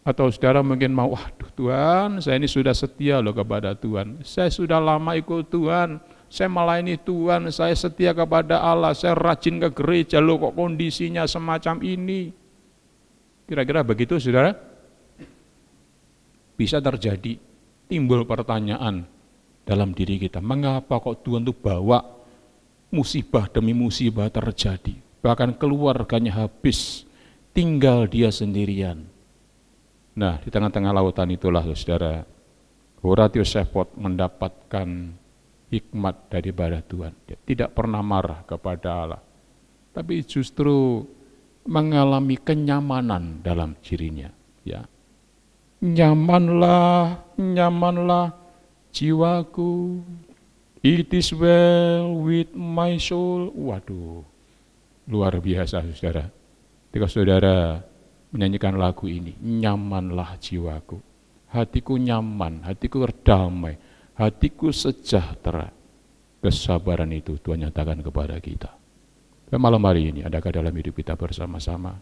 Atau saudara mungkin mau, waduh Tuhan, saya ini sudah setia loh kepada Tuhan. Saya sudah lama ikut Tuhan, saya melayani Tuhan, saya setia kepada Allah, saya rajin ke gereja loh, kok kondisinya semacam ini. Kira-kira begitu saudara? Bisa terjadi, timbul pertanyaan dalam diri kita, mengapa kok Tuhan tuh bawa musibah demi musibah terjadi, bahkan keluarganya habis, tinggal dia sendirian. Nah, di tengah-tengah lautan itulah saudara, Horatius Shafot mendapatkan hikmat daripada Tuhan. Dia tidak pernah marah kepada Allah, tapi justru mengalami kenyamanan dalam dirinya. Ya, nyamanlah, nyamanlah jiwaku, it is well with my soul. Waduh, luar biasa saudara. Ketika saudara menyanyikan lagu ini, nyamanlah jiwaku, hatiku nyaman, hatiku damai, hatiku sejahtera. Kesabaran itu Tuhan nyatakan kepada kita. Dan malam hari ini, adakah dalam hidup kita bersama-sama,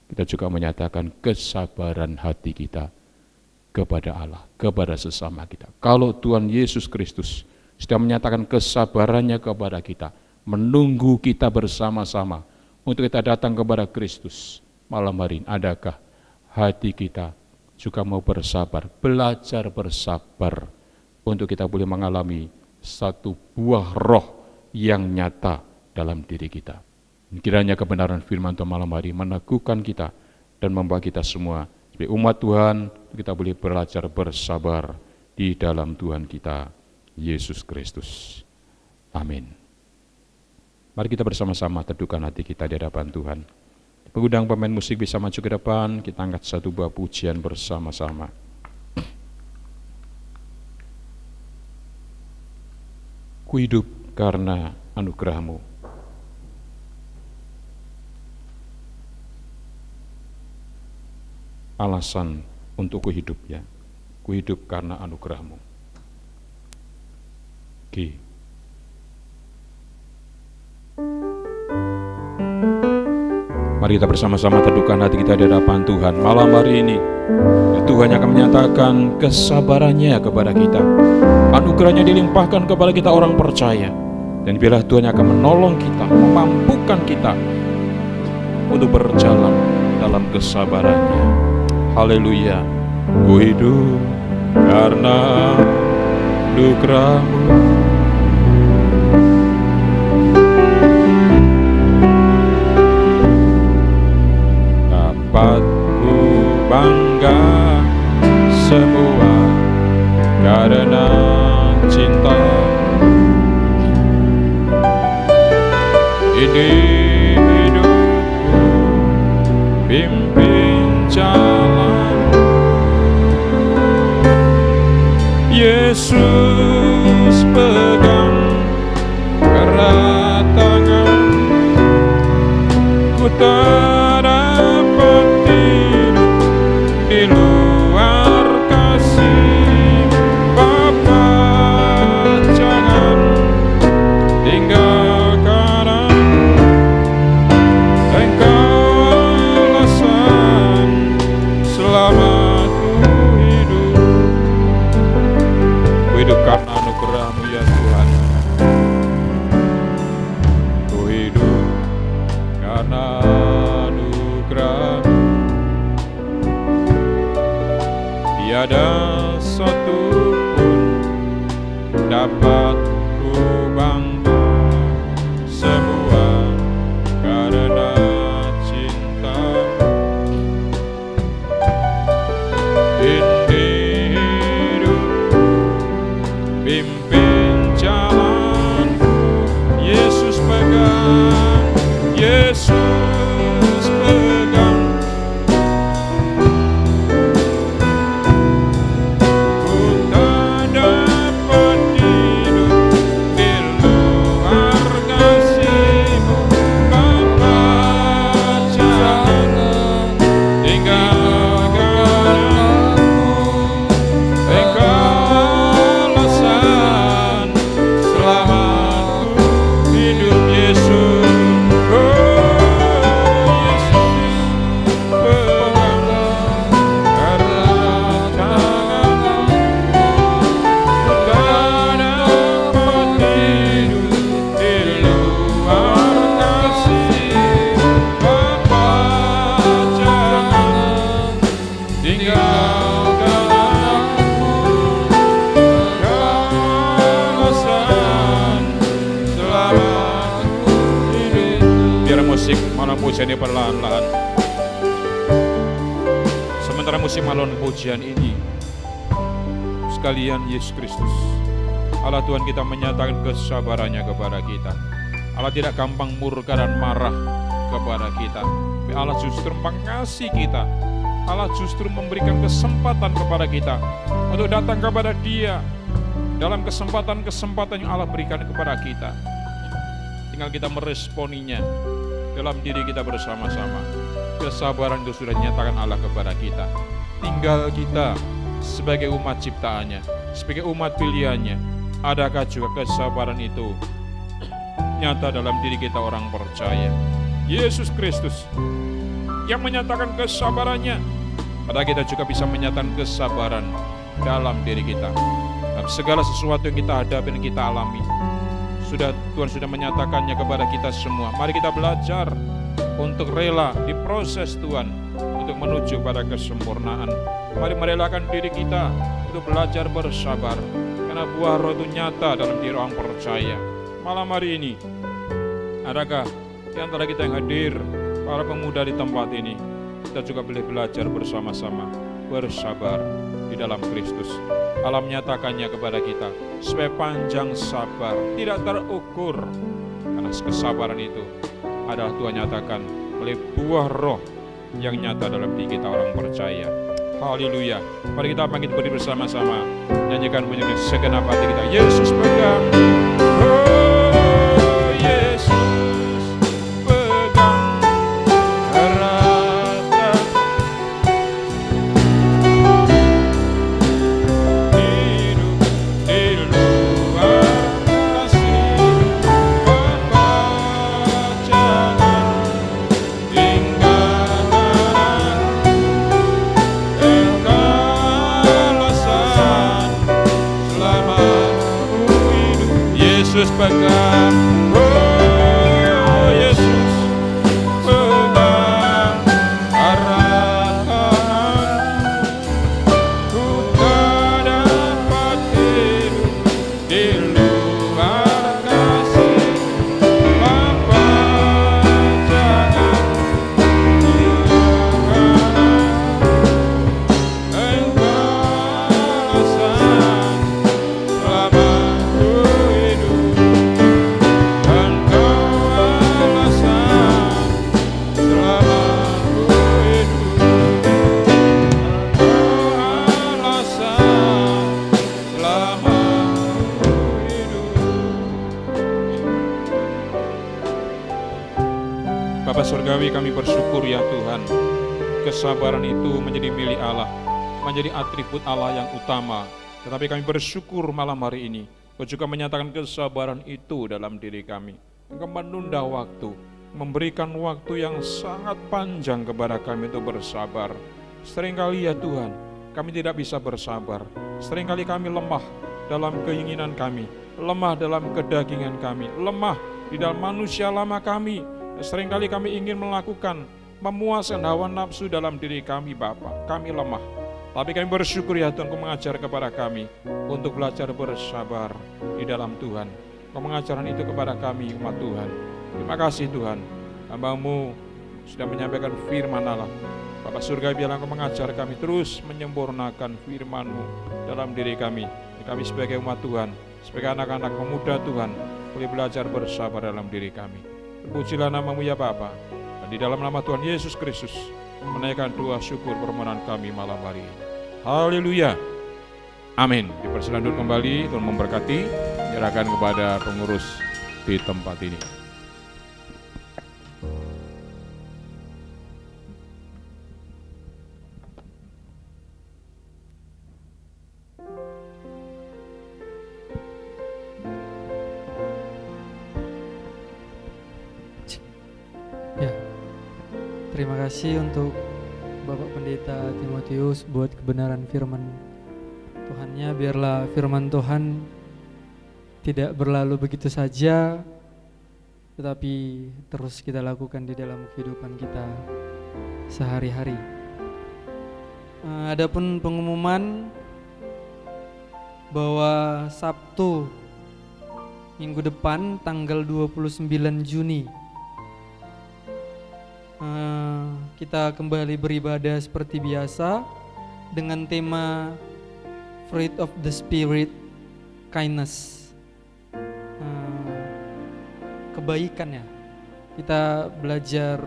kita juga menyatakan kesabaran hati kita kepada Allah, kepada sesama kita. Kalau Tuhan Yesus Kristus sudah menyatakan kesabarannya kepada kita, menunggu kita bersama-sama untuk kita datang kepada Kristus, malam hari ini, adakah hati kita juga mau bersabar, belajar bersabar untuk kita boleh mengalami satu buah roh yang nyata dalam diri kita. Kiranya kebenaran firman Tuhan malam hari meneguhkan kita dan membawa kita semua sebagai umat Tuhan, kita boleh belajar bersabar di dalam Tuhan kita, Yesus Kristus. Amin. Mari kita bersama-sama teduhkan hati kita di hadapan Tuhan. Mengundang pemain musik bisa maju ke depan, kita angkat satu buah pujian bersama-sama. Ku hidup karena anugerah-Mu. Alasan untuk ku hidup, ya. Ku hidup karena anugerah-Mu. Oke. Mari kita bersama-sama teduhkan hati kita di hadapan Tuhan malam hari ini. Tuhan yang akan menyatakan kesabarannya kepada kita, anugerahnya dilimpahkan kepada kita orang percaya, dan biarlah Tuhan yang akan menolong kita, memampukan kita untuk berjalan dalam kesabarannya. Haleluya. Ku hidup karena anugerah-Mu. Dapat ku bangga semua karena cinta. Ini hidupku, pimpin jalan. Yesus pegang erat tangan, ku tak dapat hidup di luar kasih Bapa. Jangan tinggalkan aku, Engkau alasan selamatku hidup. Ku hidup karena anugerah-Mu ya Tuhan. Ku hidup karena anugerah-Mu. Tiada satu pun dapat ku bangga, semua karena cinta-Mu. Ini hidupku, pimpin jalanku. pujian ini perlahan-lahan. Sementara musim alon pujian ini, sekalian Yesus Kristus, Allah Tuhan kita menyatakan kesabarannya kepada kita. Allah tidak gampang murka dan marah kepada kita. Allah justru mengasihi kita. Allah justru memberikan kesempatan kepada kita untuk datang kepada Dia dalam kesempatan-kesempatan yang Allah berikan kepada kita. Tinggal kita meresponinya dalam diri kita bersama-sama. Kesabaran itu sudah dinyatakan Allah kepada kita. Tinggal kita sebagai umat ciptaannya, sebagai umat pilihannya, adakah juga kesabaran itu nyata dalam diri kita orang percaya. Yesus Kristus yang menyatakan kesabarannya, pada kita juga bisa menyatakan kesabaran dalam diri kita. Dalam segala sesuatu yang kita hadapi dan kita alami, Tuhan sudah menyatakannya kepada kita semua. Mari kita belajar untuk rela diproses Tuhan untuk menuju pada kesempurnaan. Mari merelakan diri kita untuk belajar bersabar, karena buah roh itu nyata dalam diri orang percaya. Malam hari ini, adakah di antara kita yang hadir, para pemuda di tempat ini, kita juga boleh belajar bersama-sama bersabar di dalam Kristus. Allah menyatakannya kepada kita supaya panjang sabar, tidak terukur, karena kesabaran itu adalah Tuhan nyatakan oleh buah roh yang nyata dalam diri kita orang percaya. Haleluya. Mari kita bangkit berdiri bersama-sama, nyanyikan menyanyi segenap hati kita. Yesus pegang, oh Yesus pegang erat hidup di luar kasih, Bapa jangan tinggalkan alasan selama ku hidup. Yesus pegang, oh Yesus pegang arah kanan, ku tak dapat hidup di luar kasih, Bapa jangan Bapa Surgawi, kami bersyukur ya Tuhan, kesabaran itu menjadi milik Allah, menjadi atribut Allah yang utama. Tetapi kami bersyukur malam hari ini, Kau juga menyatakan kesabaran itu dalam diri kami. Engkau menunda waktu, memberikan waktu yang sangat panjang kepada kami untuk bersabar. Seringkali ya Tuhan, kami tidak bisa bersabar. Seringkali kami lemah dalam keinginan kami, lemah dalam kedagingan kami, lemah di dalam manusia lama kami. Seringkali kami ingin melakukan, memuaskan hawa nafsu dalam diri kami Bapa. Kami lemah. Tapi kami bersyukur ya Tuhan, Kau mengajar kepada kami untuk belajar bersabar di dalam Tuhan. Kau mengajarkan itu kepada kami umat Tuhan. Terima kasih Tuhan, hamba-Mu sudah menyampaikan firman Allah. Bapa surga, biarlah Kau mengajar kami terus menyempurnakan firman-Mu dalam diri kami. Kami sebagai umat Tuhan, sebagai anak-anak pemuda Tuhan, boleh belajar bersabar dalam diri kami. Terpujilah nama-Mu ya Bapa. Dan di dalam nama Tuhan Yesus Kristus, menaikkan doa syukur permohonan kami malam hari ini. Haleluya. Amin. Dipersilakan duduk kembali, Tuhan memberkati. Menyerahkan kepada pengurus di tempat ini. Ya, terima kasih untuk Bapak Pendeta Timotius buat kebenaran firman Tuhannya. Biarlah firman Tuhan tidak berlalu begitu saja, tetapi terus kita lakukan di dalam kehidupan kita sehari-hari. Adapun pengumuman bahwa Sabtu minggu depan tanggal 29 Juni Kita kembali beribadah seperti biasa dengan tema Fruit of the Spirit, kindness, kebaikan ya. Kita belajar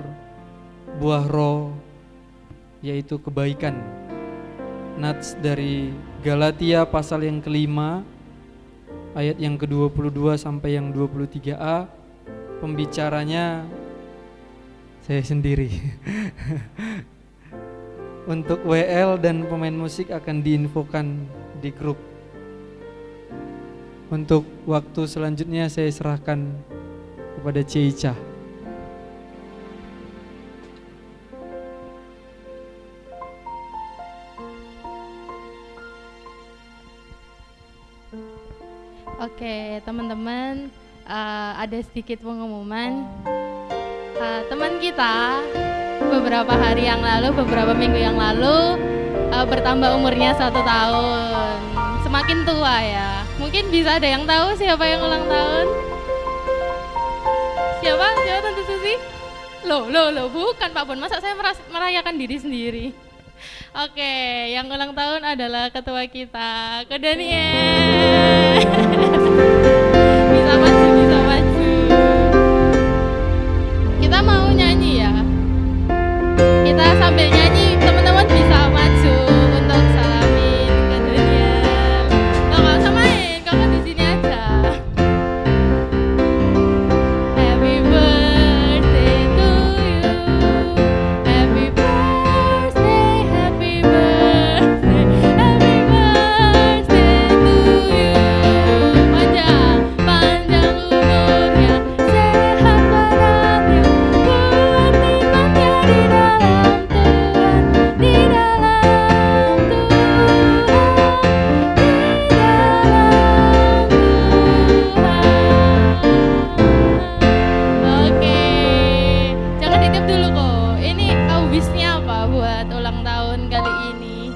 buah roh, yaitu kebaikan. Nats dari Galatia pasal yang kelima, ayat yang ke-22 sampai yang 23a. Pembicaranya saya sendiri. Untuk WL dan pemain musik akan diinfokan di grup. Untuk waktu selanjutnya saya serahkan kepada Ceica. Oke, teman-teman, ada sedikit pengumuman. Teman kita beberapa hari yang lalu, beberapa minggu yang lalu bertambah umurnya 1 tahun. Semakin tua ya. Mungkin bisa ada yang tahu siapa yang ulang tahun? Siapa? Siapa Tante Susi? Loh, bukan Pak Bon. Masa saya merayakan diri sendiri? Oke, yang ulang tahun adalah ketua kita, Kak Daniel. Bisa maju. Kita mau nyanyi ya. Kita sambil nyanyi, teman-teman bisa maju untuk salamin Kak Daniel. Nggak usah main, kakak di sini aja. Happy birthday to you. Happy birthday, happy birthday, happy birthday to you. Panjang umurnya, sehat badannya, kuat imannya di dalam Tuhan, di dalam Tuhan. Oke, jangan ditip dulu kok. Ini wisnya apa buat ulang tahun kali ini?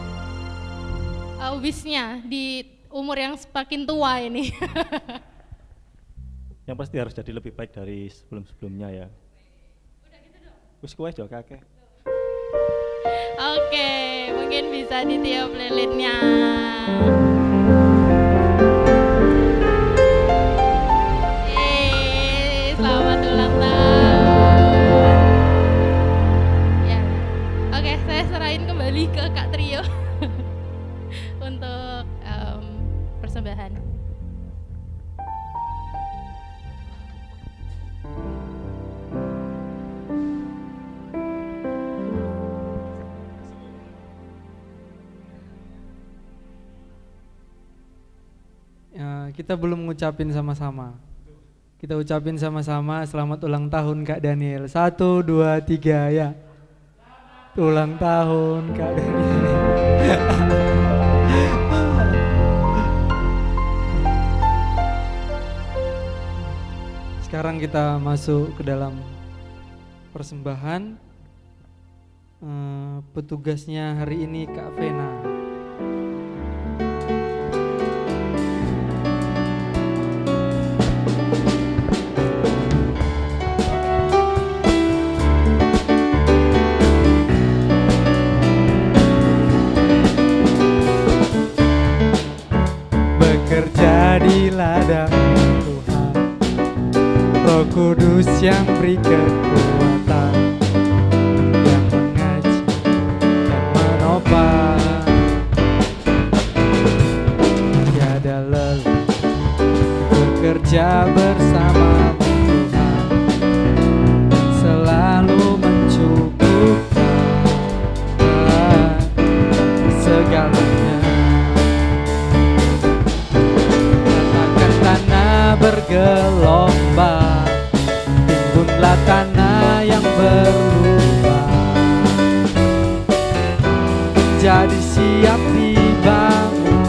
Wisnya di umur yang semakin tua ini. Yang pasti harus jadi lebih baik dari sebelum-sebelumnya ya. Udah gitu dong. Wis kowe aja kakek. Oke, mungkin bisa ditiup lilinnya. Selamat ulang tahun. Ya. Oke, saya serahin kembali ke Kak Trio untuk persembahan. Kita belum ngucapin sama-sama. Kita ucapin sama-sama selamat ulang tahun Kak Daniel. 1, 2, 3 ya. Ulang tahun Kak Daniel. Sekarang kita masuk ke dalam persembahan. Petugasnya hari ini Kak Vena. Bekerja di ladang Tuhan, Roh Kudus yang beri kekuatan, yang mengaji dan menopang. Tiada lelah bekerja bersama Tuhan, selalu mencukupkan segalanya. Katakan tanah bergelombang, timbunlah tanah yang berubah, jadi siap dibangun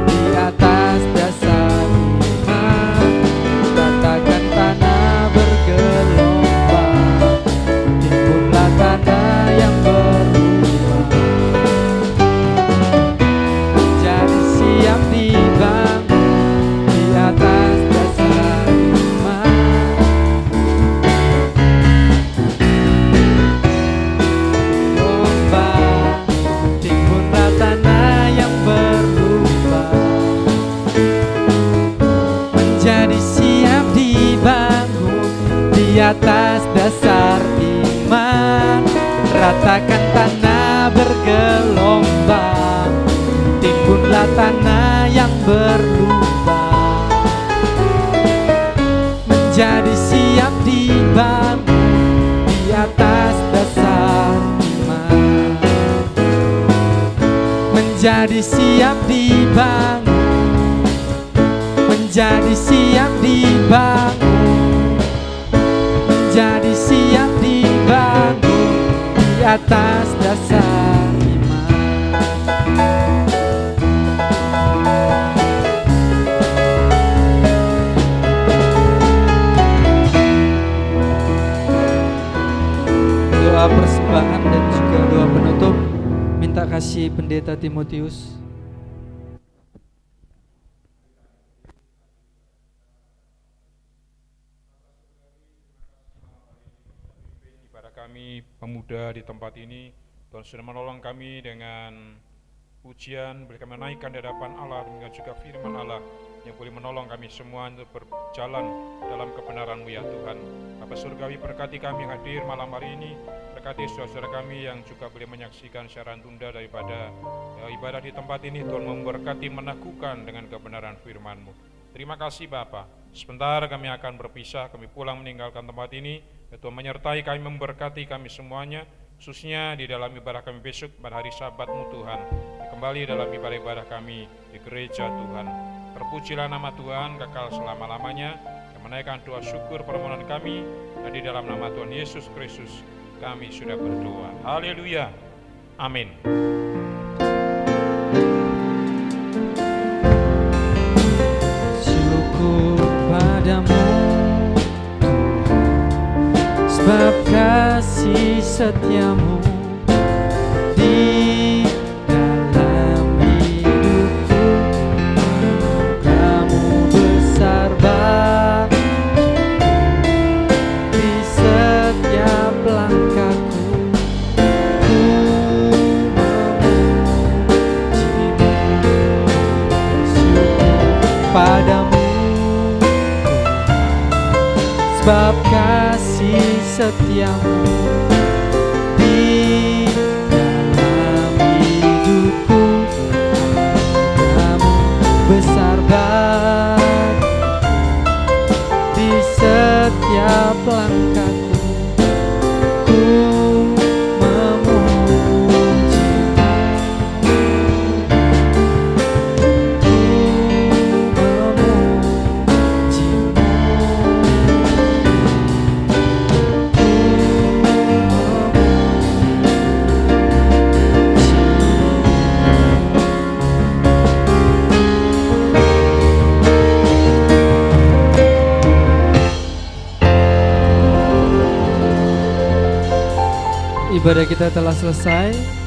di atas dasar iman. atas dasar iman. Ratakan tanah bergelombang, timbunlah tanah yang berlubang, menjadi siap dibangun di atas dasar iman. Menjadi siap dibangun, menjadi siap dibangun, menjadi siap dibangun di atas dasar iman. Doa persembahan dan juga doa penutup minta kasih Pendeta Timotius. Kami pemuda di tempat ini, Tuhan sudah menolong kami dengan pujian, boleh kami naikkan di hadapan Allah, dengan juga firman Allah yang boleh menolong kami semua untuk berjalan dalam kebenaran-Mu ya Tuhan. Bapa Surgawi, berkati kami yang hadir malam hari ini, berkati saudara-saudara kami yang juga boleh menyaksikan siaran tunda daripada ibadah di tempat ini. Tuhan memberkati, meneguhkan dengan kebenaran firman-Mu. Terima kasih Bapa. Sebentar kami akan berpisah, kami pulang meninggalkan tempat ini. Ya Tuhan menyertai kami, memberkati kami semuanya, khususnya di dalam ibadah kami besok pada hari Sabat-Mu Tuhan. Kembali dalam ibadah kami di gereja Tuhan. Terpujilah nama Tuhan kekal selama-lamanya. Yang menaikkan doa syukur permohonan kami, dan di dalam nama Tuhan Yesus Kristus kami sudah berdoa. Haleluya. Amin. Padamu sebab kasih setiamu di dalam hidupku. Kamu besar di setiap langkahku. Ku memujimu, syukur padamu sebab kasih setiamu di dalam hidupku. Kamu besar di setiap langkahku. Ku ibadah kita telah selesai.